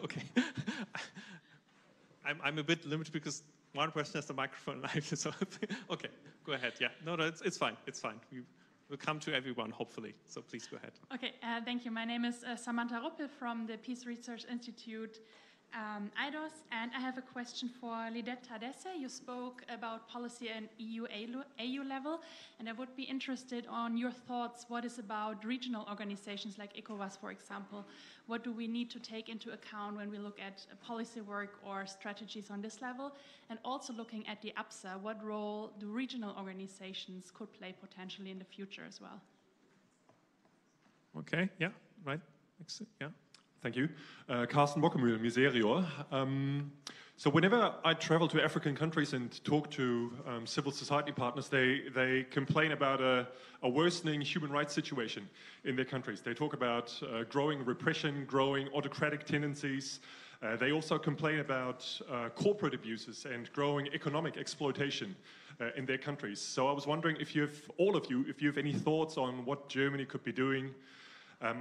S1: okay. I'm a bit limited because one person has the microphone live. So okay, go ahead. Yeah, no, it's fine. It's fine. We'll come to everyone hopefully. So please go ahead.
S8: Okay, thank you. My name is Samantha Ruppel from the Peace Research Institute. IDOS, and I have a question for Lidette Tadesse. You spoke about policy at EU level, and I would be interested on your thoughts. What is about regional organizations like ECOWAS, for example? What do we need to take into account when we look at policy work or strategies on this level? And also looking at the APSA, what role do regional organizations could play potentially in the future as well?
S1: Okay, yeah, right. Yeah.
S9: Thank you. Carsten Bockemühl, Miserior. So whenever I travel to African countries and talk to civil society partners, they complain about a worsening human rights situation in their countries. They talk about growing repression, growing autocratic tendencies. They also complain about corporate abuses and growing economic exploitation in their countries. So I was wondering if all of you have any thoughts on what Germany could be doing,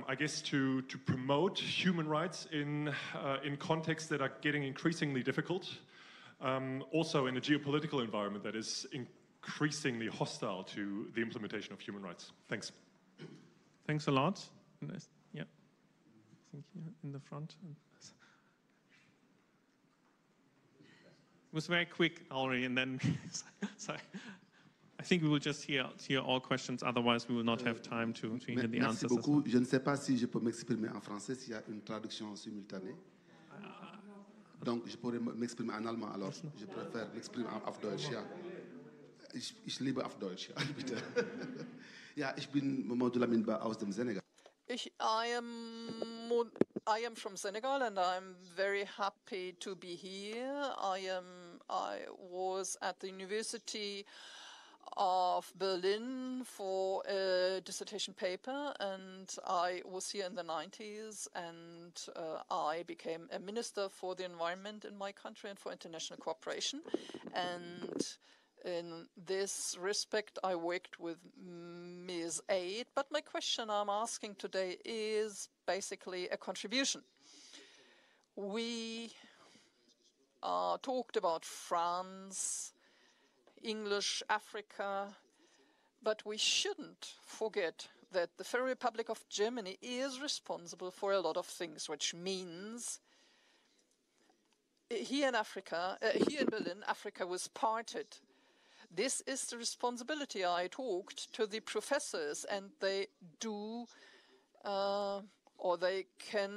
S9: I guess, to promote human rights in contexts that are getting increasingly difficult, also in a geopolitical environment that is increasingly hostile to the implementation of human rights. Thanks.
S1: Thanks a lot. Yeah, I think here in the front. It was very quick already, and then sorry. I think we will just hear all questions, otherwise we will not have time to hear the answers.
S10: Merci beaucoup. Je ne sais pas si je peux m'exprimer en français, s'il y a une traduction simultanée. Donc, je pourrais m'exprimer en allemand, alors je préfère m'exprimer auf Deutsch, ja. Ich liebe auf Deutsch, ja, bitte. Ja, ich bin Mamadou Lamine Ba aus dem Senegal.
S11: I am from Senegal, and I'm very happy to be here. I was at the University of Berlin for a dissertation paper, and I was here in the 90s, and I became a minister for the environment in my country and for international cooperation. And in this respect, I worked with Ms. Aid, but my question I'm asking today is basically a contribution. We talked about France, English Africa, but we shouldn't forget that the Federal Republic of Germany is responsible for a lot of things, which means here in Africa, here in Berlin, Africa was parted. This is the responsibility. I talked to the professors, and they do, or they can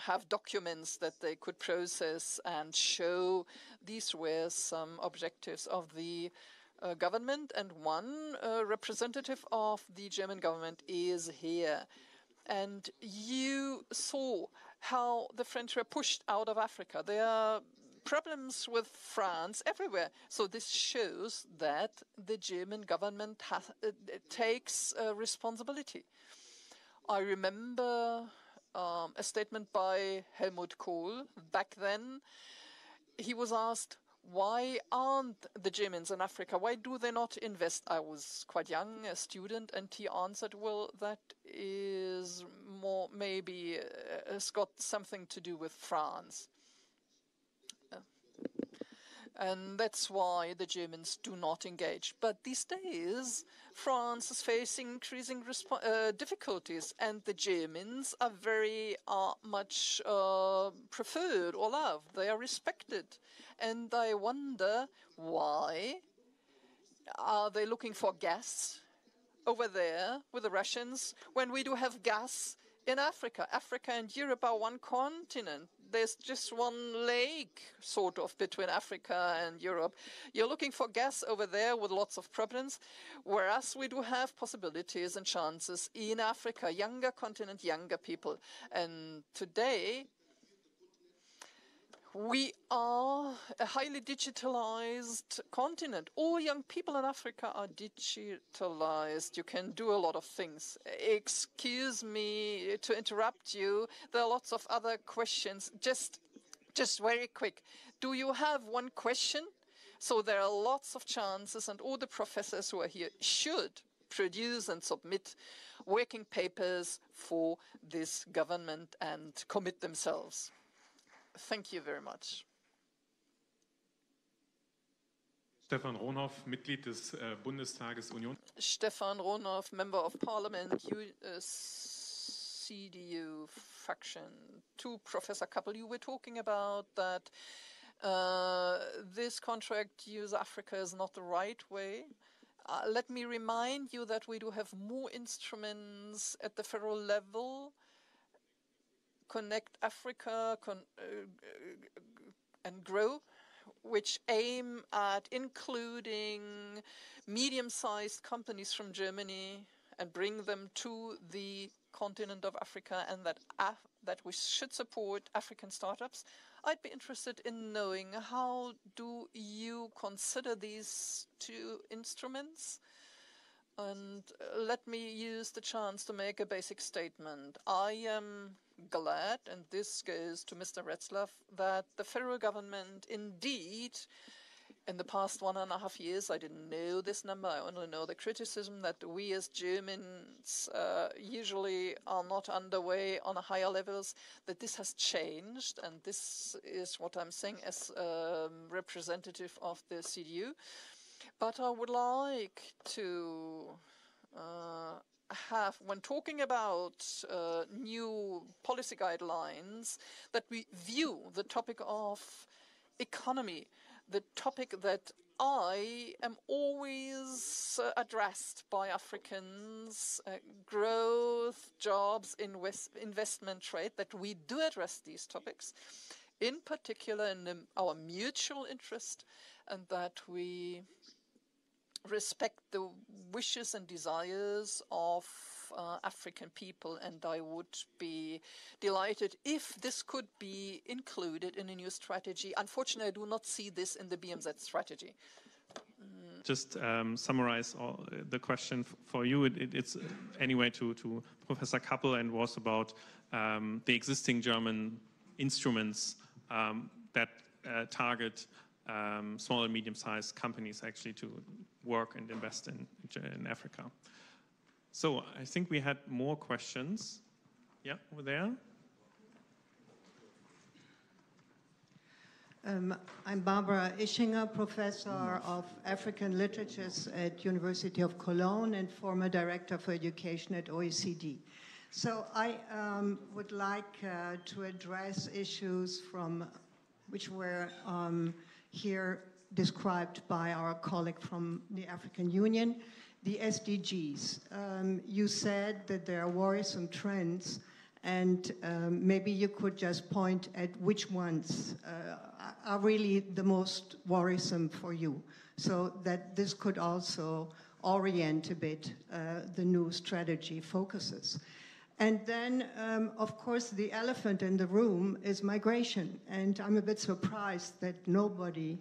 S11: have documents that they could process and show these were some objectives of the government, and one representative of the German government is here. And you saw how the French were pushed out of Africa. There are problems with France everywhere. So this shows that the German government takes responsibility. I remember a statement by Helmut Kohl back then. He was asked, why aren't the Germans in Africa? Why do they not invest? I was quite young, a student, and he answered, well, that is more, maybe has got something to do with France. And that's why the Germans do not engage. But these days, France is facing increasing difficulties, and the Germans are very much preferred or loved. They are respected. And I wonder why are they looking for gas over there with the Russians when we do have gas in Africa? Africa and Europe are one continent. There's just one lake, sort of, between Africa and Europe. You're looking for gas over there with lots of problems, whereas we do have possibilities and chances in Africa, younger continent, younger people. And today, we are a highly digitalized continent. All young people in Africa are digitalized. You can do a lot of things. Excuse me to interrupt you. There are lots of other questions. Just very quick. Do you have one question? So there are lots of chances, and all the professors who are here should produce and submit working papers for this government and commit themselves. Thank you very much.
S12: Stefan Ronhoff, Mitglied des Bundestages Union.
S11: Stefan Ronhoff, Member of Parliament, CDU faction. To Professor Kappel, you were talking about that this contract use Africa is not the right way. Let me remind you that we do have more instruments at the federal level. Connect Africa and Grow, which aim at including medium-sized companies from Germany and bring them to the continent of Africa, and that we should support African startups. I'd be interested in knowing, how do you consider these two instruments? And let me use the chance to make a basic statement. I am glad, and this goes to Mr. Retzlaff, that the federal government indeed, in the past 1.5 years, I didn't know this number, I only know the criticism that we as Germans usually are not underway on a higher levels, that this has changed, and this is what I'm saying as representative of the CDU. But I would like to have, when talking about new policy guidelines, that we view the topic of economy, the topic that I am always addressed by Africans, growth, jobs, investment, trade, that we do address these topics, in particular in our mutual interest, and that we respect the wishes and desires of African people, and I would be delighted if this could be included in a new strategy. Unfortunately, I do not see this in the BMZ strategy.
S1: Just summarize the question for you. It's anyway to Professor Kappel, and was about the existing German instruments that target small and medium-sized companies actually to work and invest in Africa. So I think we had more questions. Yeah, over there.
S13: I'm Barbara Ischinger, Professor of African Literatures at University of Cologne and former Director for Education at OECD. So I would like to address issues from which were here described by our colleague from the African Union. The SDGs. You said that there are worrisome trends, and maybe you could just point at which ones are really the most worrisome for you, so that this could also orient a bit the new strategy focuses. And then, of course, the elephant in the room is migration, and I'm a bit surprised that nobody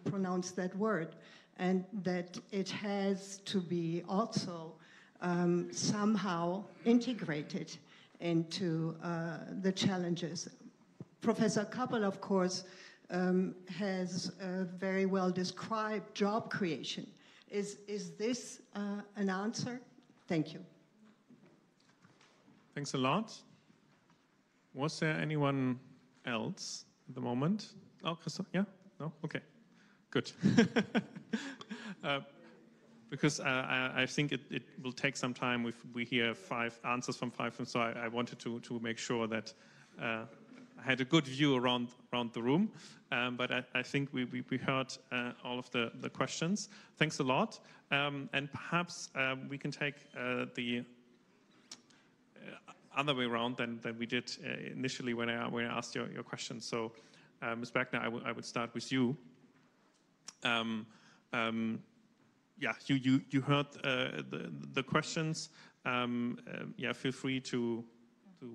S13: pronounced that word, and that it has to be also somehow integrated into the challenges. Professor Kappel, of course, has very well described job creation. Is this an answer? Thank you.
S1: Thanks a lot. Was there anyone else at the moment? Oh, Christoph, yeah? No? Okay, good. Because I think it will take some time if we hear 5 answers from 5, and so I wanted to make sure that I had a good view around the room. But I think we heard all of the questions. Thanks a lot. And perhaps we can take the other way around than we did initially when I asked your question. So, Ms. Bergner, I would start with you. Yeah, you heard the questions. Yeah, feel free to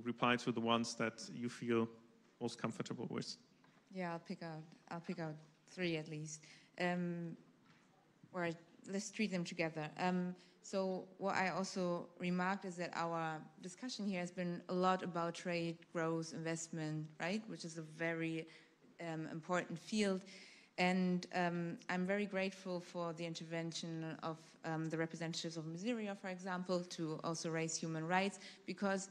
S1: reply to the ones that you feel most comfortable with.
S5: Yeah, I'll pick out 3 at least. Or let's treat them together. So what I also remarked is that our discussion here has been a lot about trade, growth, investment, right? Which is a very important field. And I'm very grateful for the intervention of the representatives of Nigeria, for example, to also raise human rights, because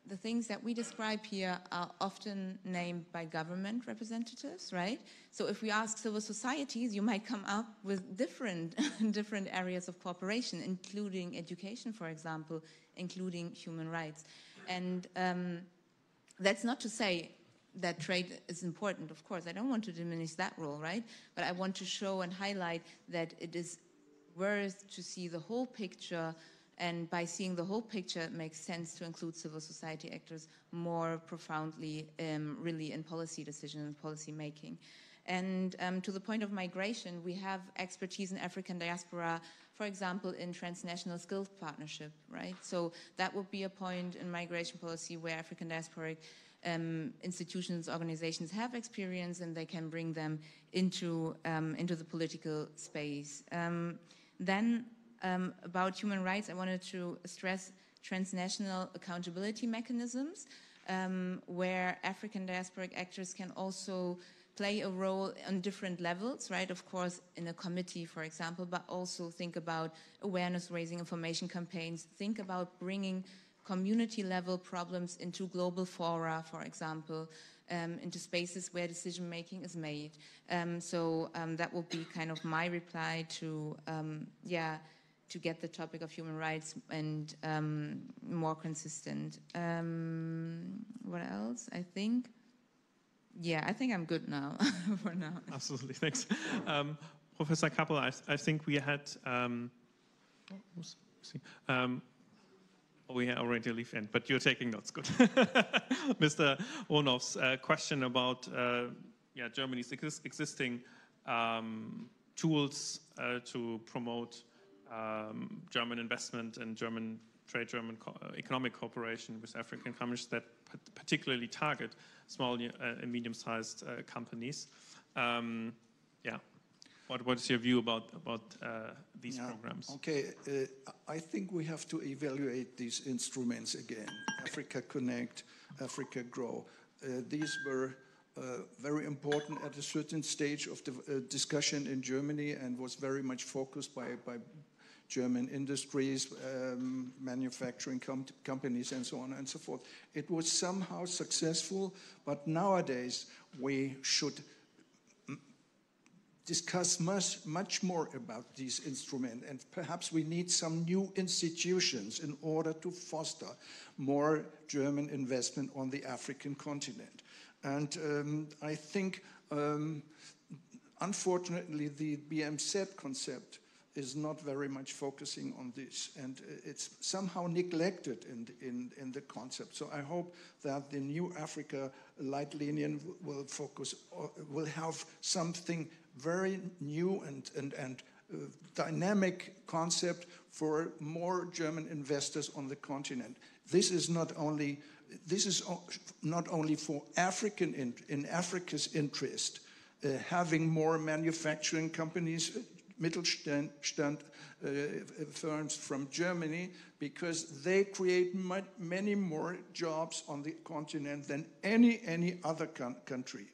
S5: the things that we describe here are often named by government representatives, right? So if we ask civil societies, you might come up with different areas of cooperation, including education, for example, including human rights. And that's not to say that trade is important, of course. I don't want to diminish that role, right? But I want to show and highlight that it is worth to see the whole picture, and by seeing the whole picture, it makes sense to include civil society actors more profoundly, really, in policy decision and policy making. And to the point of migration, we have expertise in African diaspora, for example, in transnational skills partnership, right? So that would be a point in migration policy where African diasporic institutions, organizations have experience, and they can bring them into the political space. Then about human rights, I wanted to stress transnational accountability mechanisms, where African diasporic actors can also play a role on different levels, right? Of course, in a committee, for example, but also think about awareness raising, information campaigns, think about bringing community-level problems into global fora, for example, into spaces where decision-making is made. So that will be kind of my reply to, to get the topic of human rights and more consistent. What else? I think I'm good now, for now.
S1: Absolutely, thanks. Professor Kappel, I think we had, we already leave in, but you're taking notes, good. Mr. Rohnhoff's question about Germany's existing tools to promote German investment and German trade, German economic cooperation with African countries that particularly target small and medium-sized companies. What is your view about these programs?
S3: Okay, I think we have to evaluate these instruments again. Africa Connect, Africa Grow. These were very important at a certain stage of the discussion in Germany, and was very much focused by German industries, manufacturing companies, and so on and so forth. It was somehow successful, but nowadays we should discuss much more about these instruments, and perhaps we need some new institutions in order to foster more German investment on the African continent. And I think, unfortunately, the BMZ concept is not very much focusing on this, and it's somehow neglected in the concept. So I hope that the new Africa Leitlinien will focus, will have something very new and dynamic concept for more German investors on the continent. This is not only for in Africa's interest, having more manufacturing companies, Mittelstand firms from Germany, because they create many more jobs on the continent than any other country.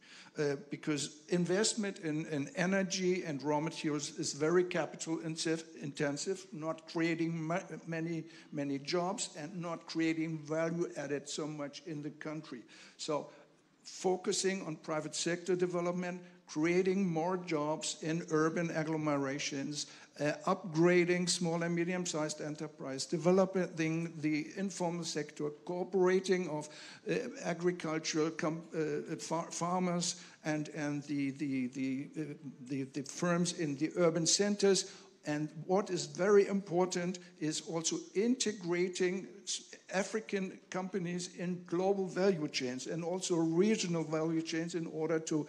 S3: Because investment in energy and raw materials is very capital intensive, not creating many jobs and not creating value added so much in the country. So focusing on private sector development, creating more jobs in urban agglomerations, upgrading small and medium-sized enterprise, developing the informal sector, cooperating of agricultural farmers and the firms in the urban centers. And what is very important is also integrating African companies in global value chains and also regional value chains in order to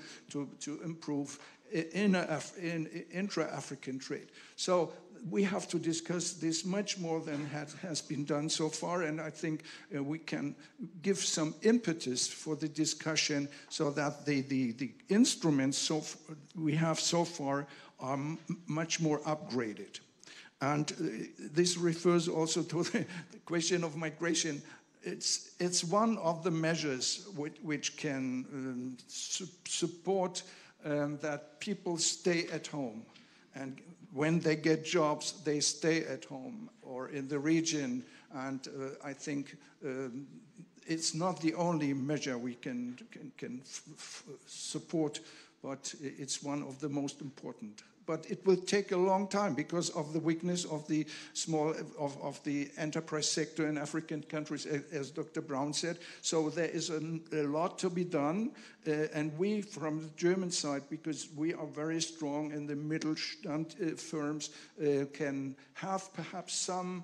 S3: improve intra-African trade. So we have to discuss this much more than has been done so far, and I think we can give some impetus for the discussion so that the instruments we have so far are much more upgraded. And this refers also to the question of migration. It's one of the measures which can support that people stay at home. And when they get jobs, they stay at home or in the region. And I think it's not the only measure we can support, but it's one of the most important. But it will take a long time because of the weakness of the of the enterprise sector in African countries, as Dr. Brown said. So there is a lot to be done, and we, from the German side, because we are very strong in the Mittelstand firms, can have perhaps some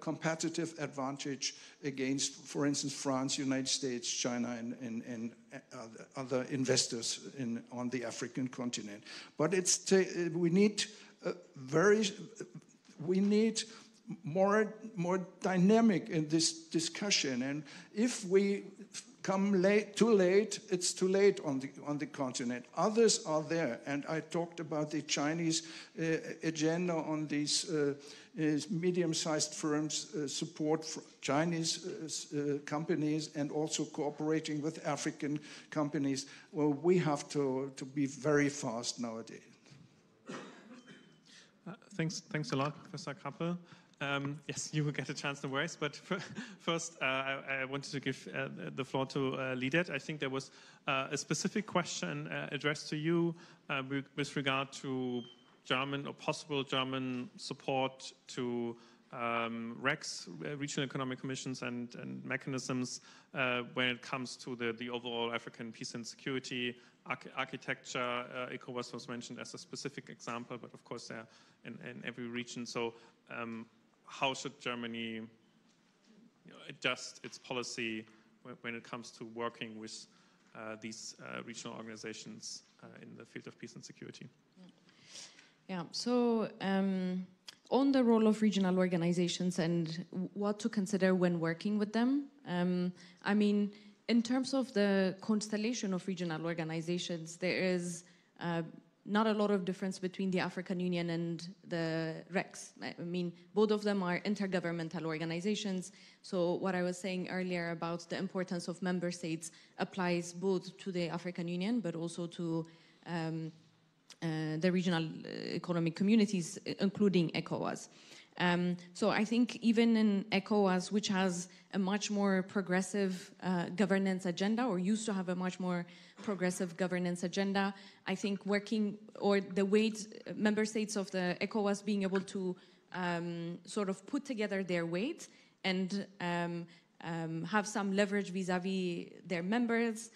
S3: competitive advantage against, for instance, France, United States, China, and other investors on the African continent. But we need more dynamic in this discussion, and if we come too late, it's too late on the continent. Others are there, and I talked about the Chinese agenda on these medium-sized firms, support for Chinese companies, and also cooperating with African companies. Well, we have to be very fast nowadays.
S1: Thanks a lot, Professor Krappe. Yes, you will get a chance, no worries. But first, I wanted to give the floor to Lidet. I think there was a specific question addressed to you with regard to German or possible German support to RECs, regional economic commissions, and mechanisms when it comes to the overall African peace and security architecture. ECOWAS was mentioned as a specific example, but of course they're in every region. So how should Germany adjust its policy when it comes to working with these regional organizations in the field of peace and security?
S6: Yeah, so on the role of regional organizations and what to consider when working with them, I mean, in terms of the constellation of regional organizations, there is not a lot of difference between the African Union and the RECs. I mean, both of them are intergovernmental organizations. So what I was saying earlier about the importance of member states applies both to the African Union, but also to the regional economic communities, including ECOWAS. So I think even in ECOWAS, which has a much more progressive governance agenda, or used to have a much more progressive governance agenda, I think working, or the weight, member states of the ECOWAS being able to sort of put together their weight and have some leverage vis-a-vis their members,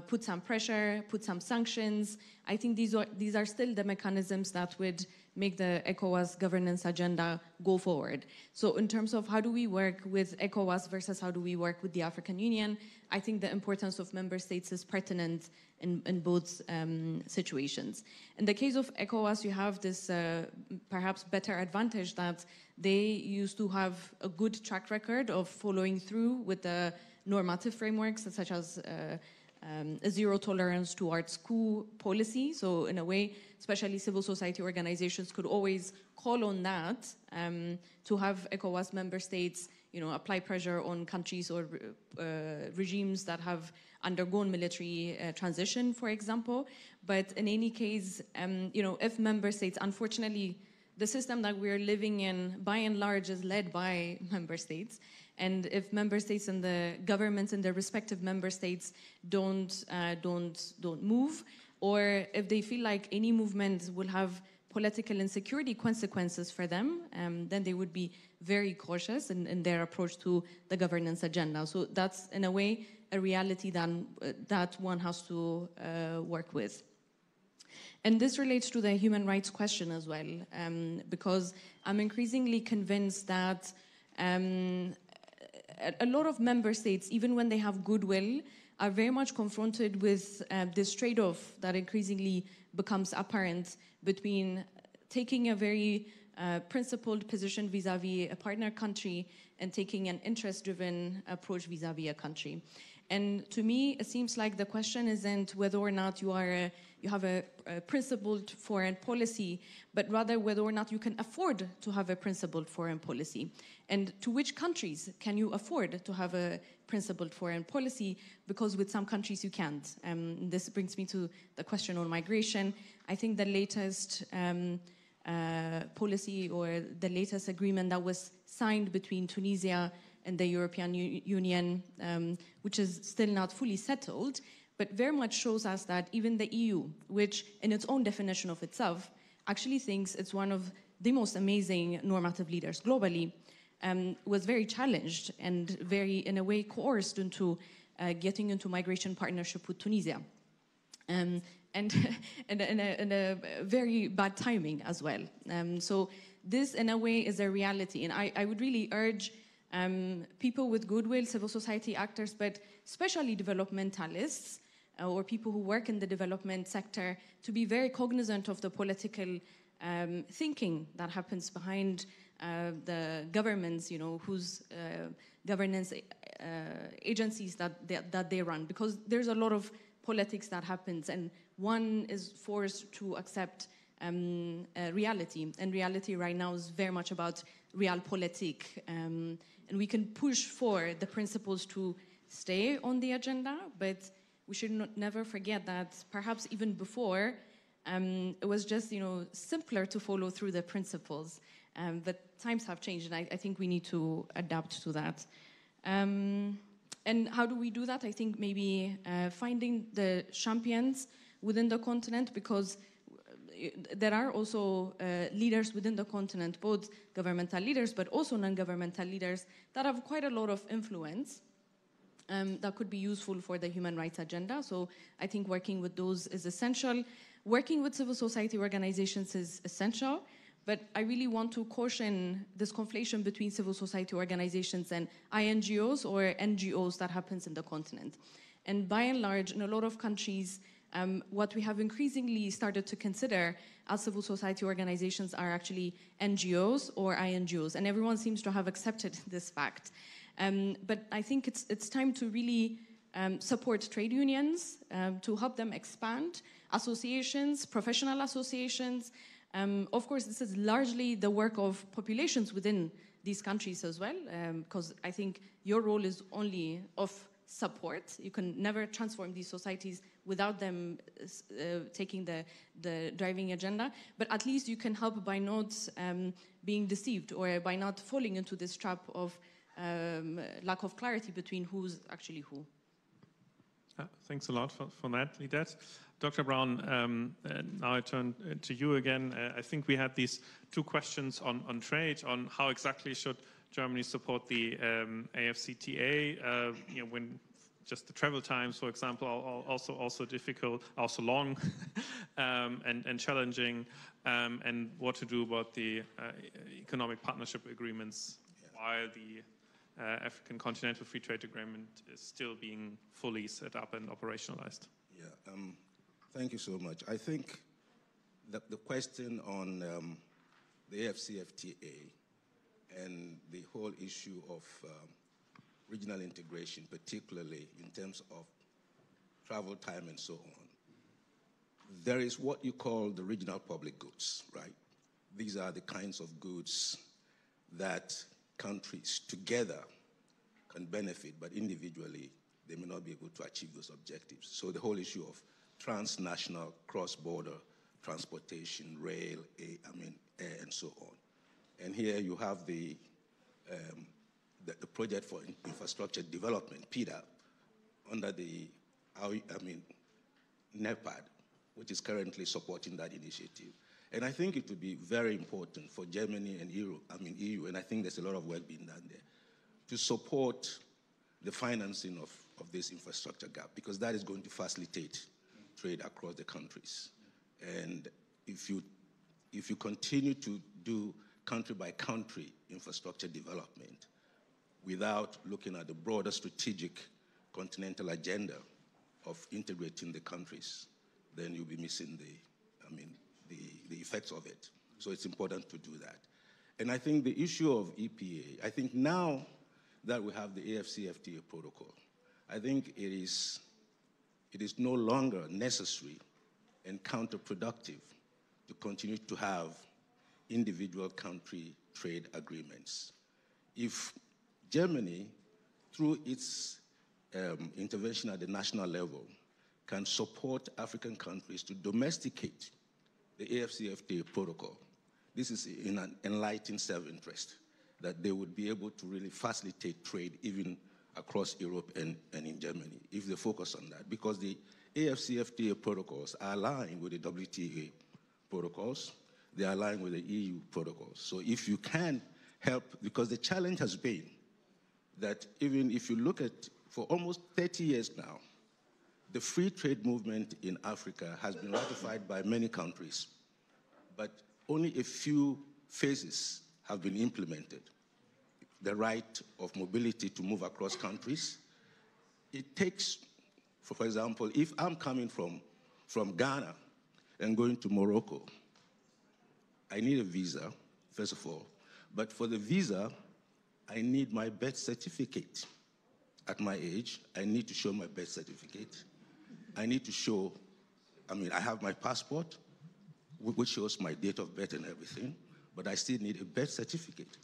S6: put some pressure, put some sanctions. I think these are still the mechanisms that would make the ECOWAS governance agenda go forward. So in terms of how do we work with ECOWAS versus how do we work with the African Union, I think the importance of member states is pertinent in both situations. In the case of ECOWAS, you have this perhaps better advantage that they used to have a good track record of following through with the normative frameworks, such as a zero tolerance towards coup policy. So in a way, especially civil society organizations could always call on that to have ECOWAS member states, apply pressure on countries or regimes that have undergone military transition, for example. But in any case, if member states, unfortunately, the system that we're living in, by and large, is led by member states. And if member states and the governments in their respective member states don't move, or if they feel like any movement will have political and security consequences for them, then they would be very cautious in their approach to the governance agenda. So that's, in a way, a reality that one has to work with. And this relates to the human rights question as well, because I'm increasingly convinced that a lot of member states, even when they have goodwill, are very much confronted with this trade-off that increasingly becomes apparent between taking a very principled position vis-à-vis a partner country and taking an interest-driven approach vis-à-vis a country. And to me, it seems like the question isn't whether or not you have a principled foreign policy, but rather whether or not you can afford to have a principled foreign policy. And to which countries can you afford to have a principled foreign policy? Because with some countries you can't. This brings me to the question on migration. I think the latest policy or the latest agreement that was signed between Tunisia and the European Union, which is still not fully settled, but very much shows us that even the EU, which in its own definition of itself actually thinks it's one of the most amazing normative leaders globally, was very challenged and very, in a way, coerced into getting into migration partnership with Tunisia. And in a very bad timing as well. So this, in a way, is a reality. And I would really urge people with goodwill, civil society actors, but especially developmentalists or people who work in the development sector to be very cognizant of the political thinking that happens behind the governments, whose governance agencies that they run, because there's a lot of politics that happens, and one is forced to accept reality, and reality right now is very much about realpolitik, and we can push for the principles to stay on the agenda, but we should never forget that perhaps even before it was just simpler to follow through the principles, but times have changed, and I think we need to adapt to that. And how do we do that? I think maybe finding the champions within the continent, because there are also leaders within the continent, both governmental leaders but also non-governmental leaders that have quite a lot of influence that could be useful for the human rights agenda. So I think working with those is essential. Working with civil society organizations is essential, but I really want to caution this conflation between civil society organizations and INGOs or NGOs that happens in the continent. And by and large, in a lot of countries, what we have increasingly started to consider as civil society organizations are actually NGOs or INGOs, and everyone seems to have accepted this fact. But I think it's time to really support trade unions, to help them expand, associations, professional associations. Of course, this is largely the work of populations within these countries as well, because I think your role is only of support. You can never transform these societies without them taking the driving agenda, but at least you can help by not being deceived or by not falling into this trap of lack of clarity between who's actually who.
S1: Thanks a lot for that, Lidette. Dr. Brown, now I turn to you again. I think we had these two questions on trade, on how exactly should Germany support the AFCTA when just the travel times, for example, are also difficult, also long and challenging, and what to do about the economic partnership agreements while the African Continental Free Trade Agreement is still being fully set up and operationalized.
S4: Yeah, thank you so much. I think that the question on the AFCFTA and the whole issue of regional integration, particularly in terms of travel time and so on, there is what you call the regional public goods, right? These are the kinds of goods that countries together can benefit, but individually they may not be able to achieve those objectives. So the whole issue of transnational, cross-border transportation, rail, air, and so on. And here you have the project for infrastructure development, PIDA, under the NEPAD, which is currently supporting that initiative. And I think it would be very important for Germany and EU, and I think there's a lot of work being done there, to support the financing of this infrastructure gap, because that is going to facilitate trade across the countries. And if you continue to do country by country infrastructure development without looking at the broader strategic continental agenda of integrating the countries, then you'll be missing the effects of it. So it's important to do that. And I think the issue of EPA, I think now that we have the AFCFTA protocol, I think it is no longer necessary and counterproductive to continue to have individual country trade agreements. If Germany, through its intervention at the national level, can support African countries to domesticate the AFCFTA protocol, this is in an enlightened self-interest, that they would be able to really facilitate trade even across Europe and in Germany, if they focus on that. Because the AFCFTA protocols are aligned with the WTA protocols, they are aligned with the EU protocols. So if you can help, because the challenge has been that even if you look at, for almost 30 years now, the free trade movement in Africa has been ratified by many countries, but only a few phases have been implemented. The right of mobility to move across countries. It takes, for example, if I'm coming from Ghana and going to Morocco, I need a visa, first of all. But for the visa, I need my birth certificate. At my age, I need to show my birth certificate. I need to show, I have my passport, which shows my date of birth and everything, but I still need a birth certificate.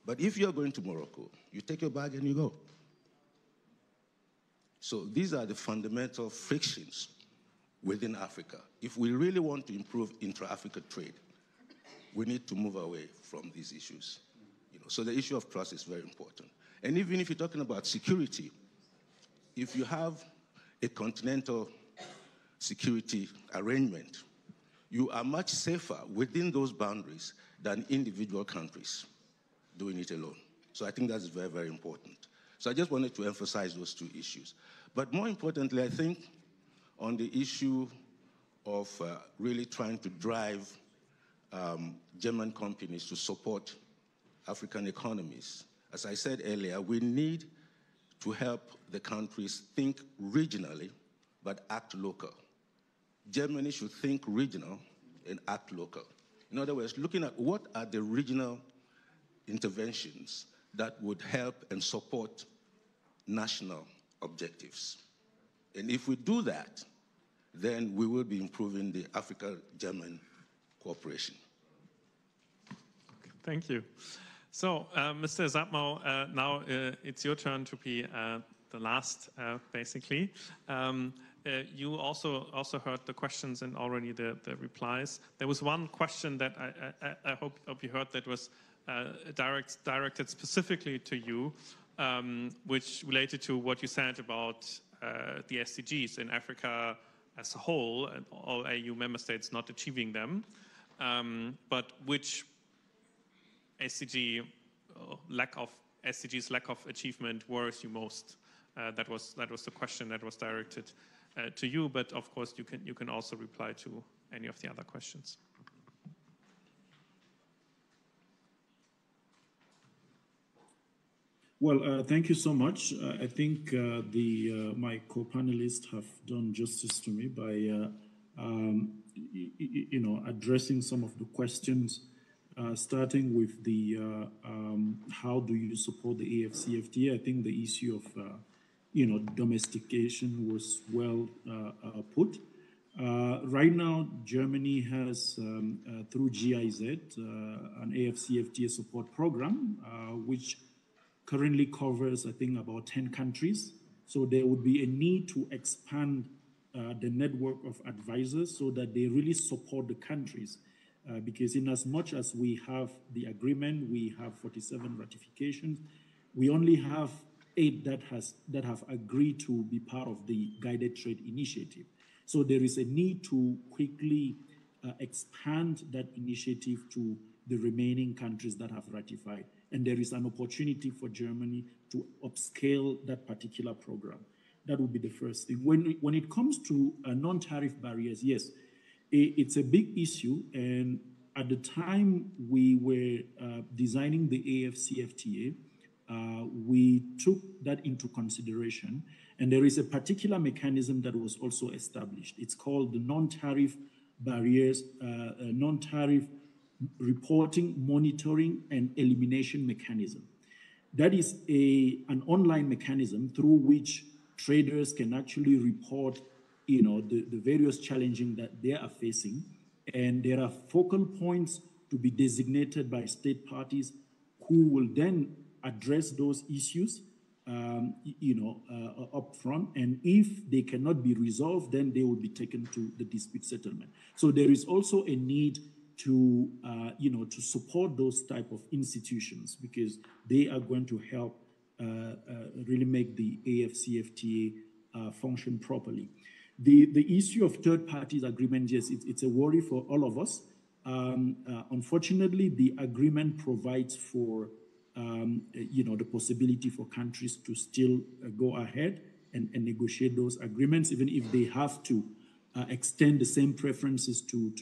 S4: But if you're going to Morocco, you take your bag and you go. So these are the fundamental frictions within Africa. If we really want to improve intra-Africa trade, we need to move away from these issues. So the issue of trust is very important. And even if you're talking about security, if you have a continental security arrangement, you are much safer within those boundaries than individual countries doing it alone. So I think that's very, very important. So I just wanted to emphasize those two issues. But more importantly, I think on the issue of really trying to drive German companies to support African economies, as I said earlier, we need to help the countries think regionally, but act local. Germany should think regional and act local. In other words, looking at what are the regional interventions that would help and support national objectives. And if we do that, then we will be improving the Africa-German cooperation.
S1: Okay, thank you. So, Mr. Sapmo, now it's your turn to be the last, basically. You also heard the questions and already the replies. There was one question that I hope you heard that was directed specifically to you, which related to what you said about the SDGs in Africa as a whole, and all AU member states not achieving them, but which SDGs lack of achievement worries you most that was the question that was directed to you. But of course, you can also reply to any of the other questions.
S2: Well, thank you so much. I think my co-panelists have done justice to me by addressing some of the questions, starting with the how do you support the AFCFTA? I think the issue of domestication was well put. Right now, Germany has, through GIZ, an AFCFTA support program, which currently covers, I think, about 10 countries. So there would be a need to expand the network of advisors so that they really support the countries. Because in as much as we have the agreement, we have 47 ratifications, we only have 8 that have agreed to be part of the guided trade initiative. So there is a need to quickly expand that initiative to the remaining countries that have ratified. And there is an opportunity for Germany to upscale that particular program. That would be the first thing. When it comes to non-tariff barriers, yes, it's a big issue. And at the time we were designing the AFCFTA, we took that into consideration. And there is a particular mechanism that was also established. It's called the non-tariff barriers, non-tariff reporting, monitoring, and elimination mechanism. That is an online mechanism through which traders can actually report, the various challenges that they are facing. And there are focal points to be designated by state parties who will then address those issues, up front. And if they cannot be resolved, then they will be taken to the dispute settlement. So there is also a need to, to support those type of institutions, because they are going to help really make the AFCFTA function properly. The issue of third parties agreement, yes, it's a worry for all of us. Unfortunately, the agreement provides for, the possibility for countries to still go ahead and negotiate those agreements, even if they have to extend the same preferences to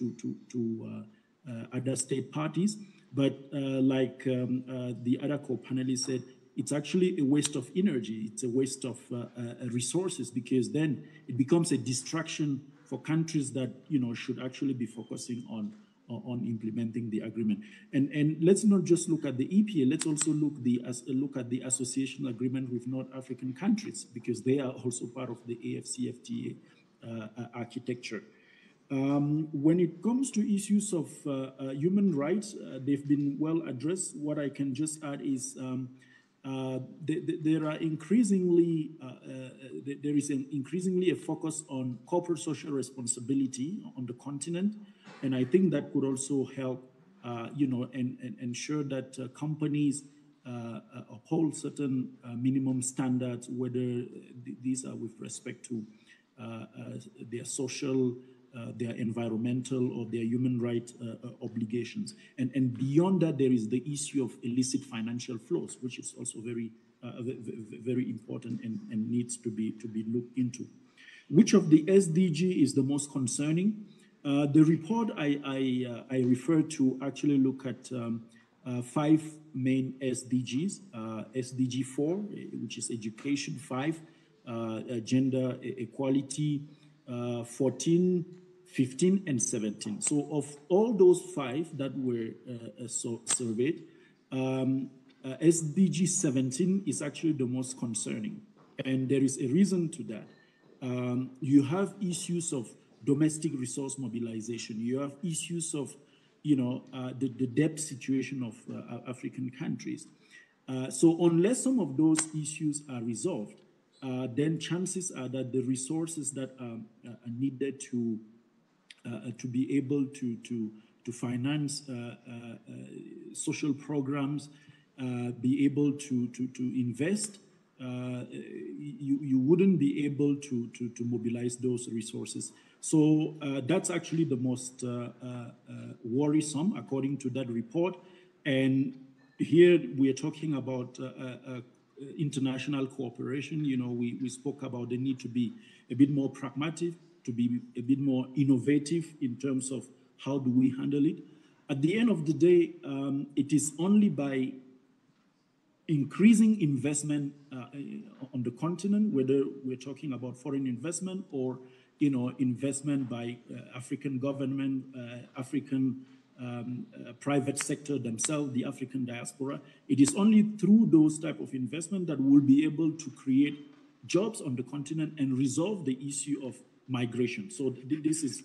S2: other state parties. But like the other co-panelists said, it's actually a waste of energy. It's a waste of resources, because then it becomes a distraction for countries that should actually be focusing on implementing the agreement. And let's not just look at the EPA. Let's also look at the association agreement with North African countries, because they are also part of the AFCFTA architecture. When it comes to issues of human rights, they've been well addressed. What I can just add is there is increasingly a focus on corporate social responsibility on the continent, and I think that could also help, and ensure that companies uphold certain minimum standards, whether these are with respect to their social, their environmental, or their human rights obligations. And beyond that, there is the issue of illicit financial flows, which is also very, very important and needs to be looked into. Which of the SDG is the most concerning? The report I referred to actually look at 5 main SDGs. SDG 4, which is education; 5, gender equality; 14, 15, and 17. So of all those 5 that were surveyed, SDG 17 is actually the most concerning. And there is a reason to that. You have issues of domestic resource mobilization. You have issues of, the debt situation of African countries. So unless some of those issues are resolved, then chances are that the resources that are needed to be able to finance social programs, be able to invest, you wouldn't be able to mobilize those resources. So that's actually the most according to that report. And here we are talking about international cooperation. You know, we spoke about the need to be a bit more pragmatic, to be a bit more innovative in terms of how do we handle it. At the end of the day, it is only by increasing investment on the continent, whether we're talking about foreign investment or, you know, investment by African government, African private sector themselves, the African diaspora. It is only through those type of investment that we'll be able to create jobs on the continent and resolve the issue of migration. So this is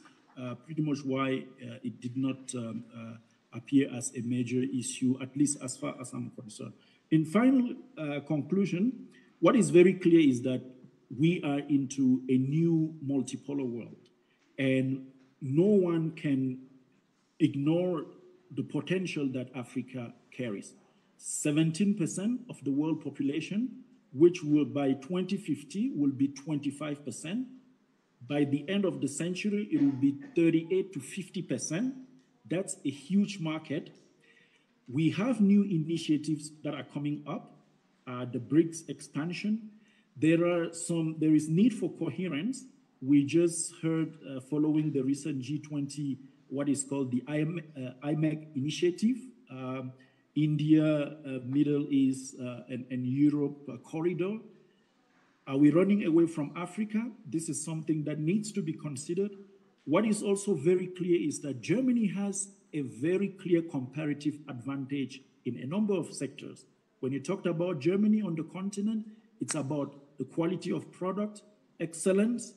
S2: pretty much why it did not appear as a major issue, at least as far as I'm concerned. In final conclusion, what is very clear is that we are into a new multipolar world, and no one can ignore the potential that Africa carries. 17% of the world population, which will by 2050 will be 25%. By the end of the century, it will be 38 to 50%. That's a huge market. We have new initiatives that are coming up, the BRICS expansion. There is need for coherence. We just heard following the recent G20, what is called the IMEC initiative, India, Middle East, and Europe corridor. Are we running away from Africa? This is something that needs to be considered. What is also very clear is that Germany has a very clear comparative advantage in a number of sectors. When you talked about Germany on the continent, it's about the quality of product, excellence,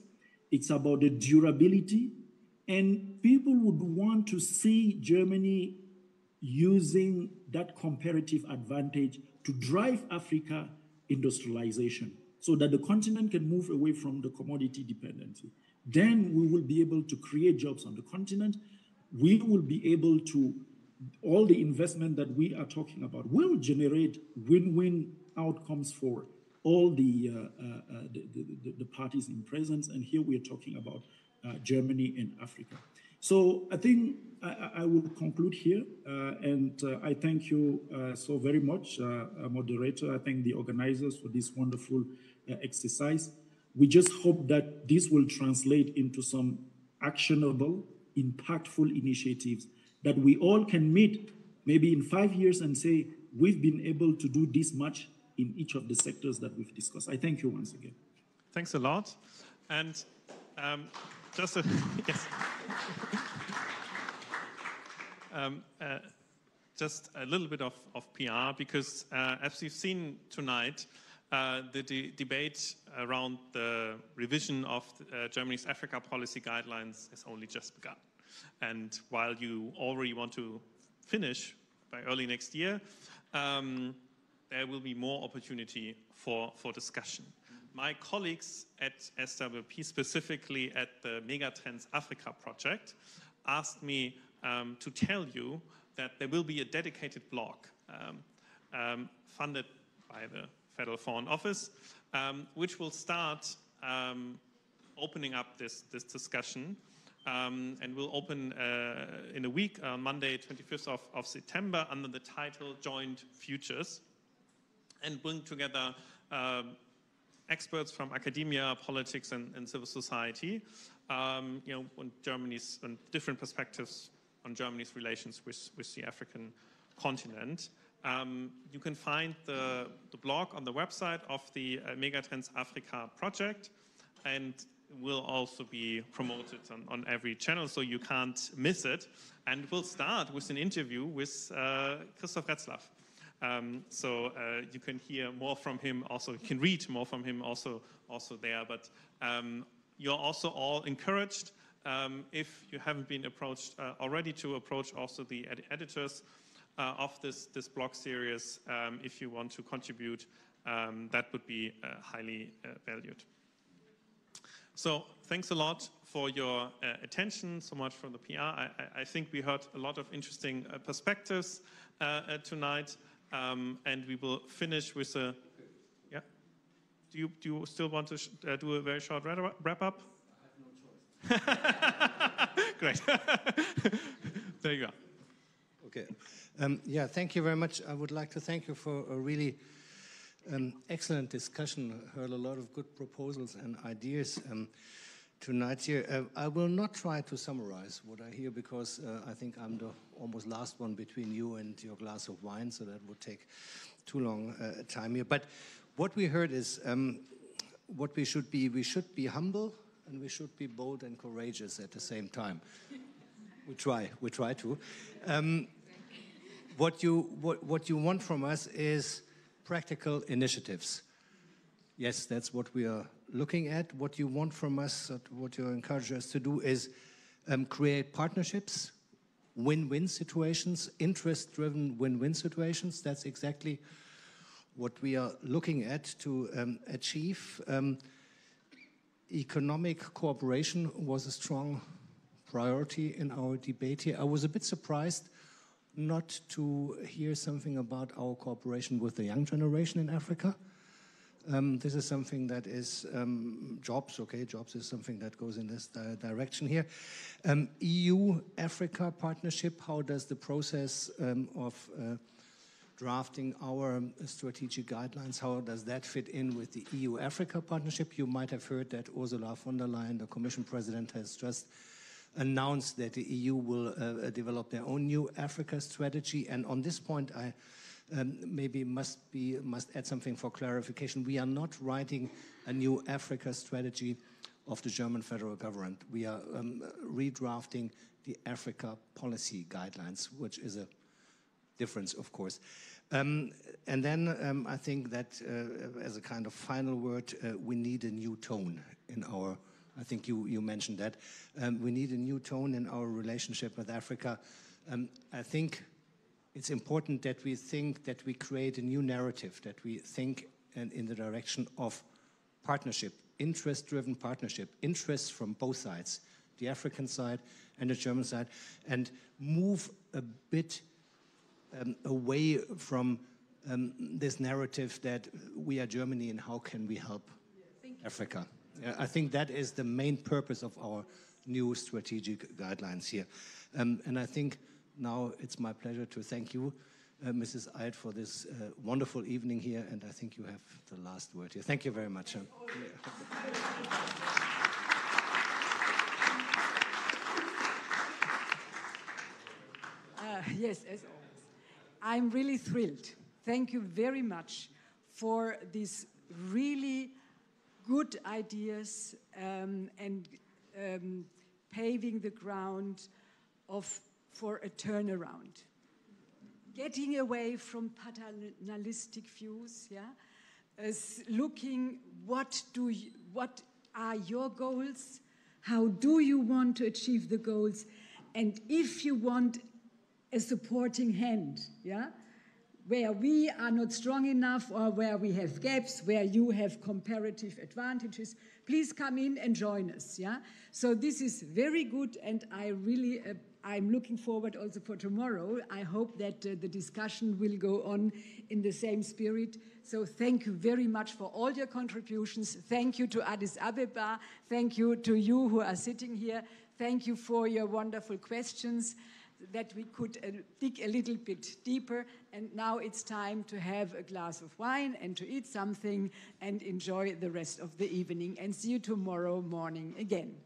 S2: it's about the durability, and people would want to see Germany using that comparative advantage to drive Africa industrialization so that the continent can move away from the commodity dependency. Then we will be able to create jobs on the continent. We will be able to, all the investment that we are talking about will generate win-win outcomes for all the parties in presence. And here we are talking about Germany and Africa. So I think I will conclude here. And I thank you so very much, moderator. I thank the organizers for this wonderful exercise. We just hope that this will translate into some actionable, impactful initiatives that we all can meet maybe in 5 years and say, we've been able to do this much in each of the sectors that we've discussed. I thank you once again.
S1: Thanks a lot. And just a, yes. Just a little bit of PR, because as you've seen tonight, the debate around the revision of Germany's Africa policy guidelines has only just begun. And while you already want to finish by early next year, there will be more opportunity for discussion. My colleagues at SWP, specifically at the Megatrends Africa project, asked me to tell you that there will be a dedicated blog funded by the Federal Foreign Office, which will start opening up this discussion, and will open in a week, Monday, 25th of September, under the title Joint Futures, and bring together experts from academia, politics, and civil society, on Germany's, on different perspectives on Germany's relations with the African continent. You can find the blog on the website of the Megatrends Africa project, and will also be promoted on every channel, so you can't miss it. And we'll start with an interview with Christoph Retzlaff. So you can hear more from him, also you can read more from him also there. But you're also all encouraged, if you haven't been approached already, to approach also the editors of this blog series. If you want to contribute, that would be highly valued. So thanks a lot for your attention, so much for the PR. I think we heard a lot of interesting perspectives tonight, and we will finish with a, yeah? Do you still want to do a very short wrap-up? I have no choice. Great. There you go.
S14: Okay. Yeah, thank you very much. I would like to thank you for a really Excellent discussion. Heard a lot of good proposals and ideas tonight here. I will not try to summarize what I hear because I think I'm the almost last one between you and your glass of wine, so that would take too long time here. But what we heard is what we should be humble and we should be bold and courageous at the same time. We try to. What you want from us is practical initiatives. Yes, that's what we are looking at. What you want from us, what you encourage us to do is create partnerships, win-win situations, interest-driven win-win situations. That's exactly what we are looking at to achieve. Economic cooperation was a strong priority in our debate here. I was a bit surprised not to hear something about our cooperation with the young generation in Africa. This is something that is jobs is something that goes in this direction here. EU-Africa partnership, how does the process of drafting our strategic guidelines, how does that fit in with the EU-Africa partnership? You might have heard that Ursula von der Leyen, the Commission President, has just announced that the EU will develop their own new Africa strategy. And on this point, I maybe must add something for clarification. We are not writing a new Africa strategy of the German federal government. We are redrafting the Africa policy guidelines, which is a difference, of course. And then I think that as a kind of final word, we need a new tone in our, I think you mentioned that. We need a new tone in our relationship with Africa. I think it's important that we think that we create a new narrative, that we think in the direction of partnership, interest-driven partnership, interests from both sides, the African side and the German side, and move a bit away from this narrative that we are Germany and how can we help Africa. I think that is the main purpose of our new strategic guidelines here. And I think now it's my pleasure to thank you, Mrs. Eid, for this wonderful evening here, and I think you have the last word here. Thank you very much.
S15: Yes, as always. I'm really thrilled. Thank you very much for these really good ideas and paving the ground for a turnaround. Getting away from paternalistic views, looking what are your goals, how do you want to achieve the goals, and if you want a supporting hand, where we are not strong enough or where we have gaps, where you have comparative advantages, please come in and join us, So this is very good, and I'm looking forward also for tomorrow. I hope that the discussion will go on in the same spirit. So thank you very much for all your contributions. Thank you to Addis Abeba. Thank you to you who are sitting here. Thank you for your wonderful questions that we could dig a little bit deeper. And now it's time to have a glass of wine and to eat something and enjoy the rest of the evening. And see you tomorrow morning again.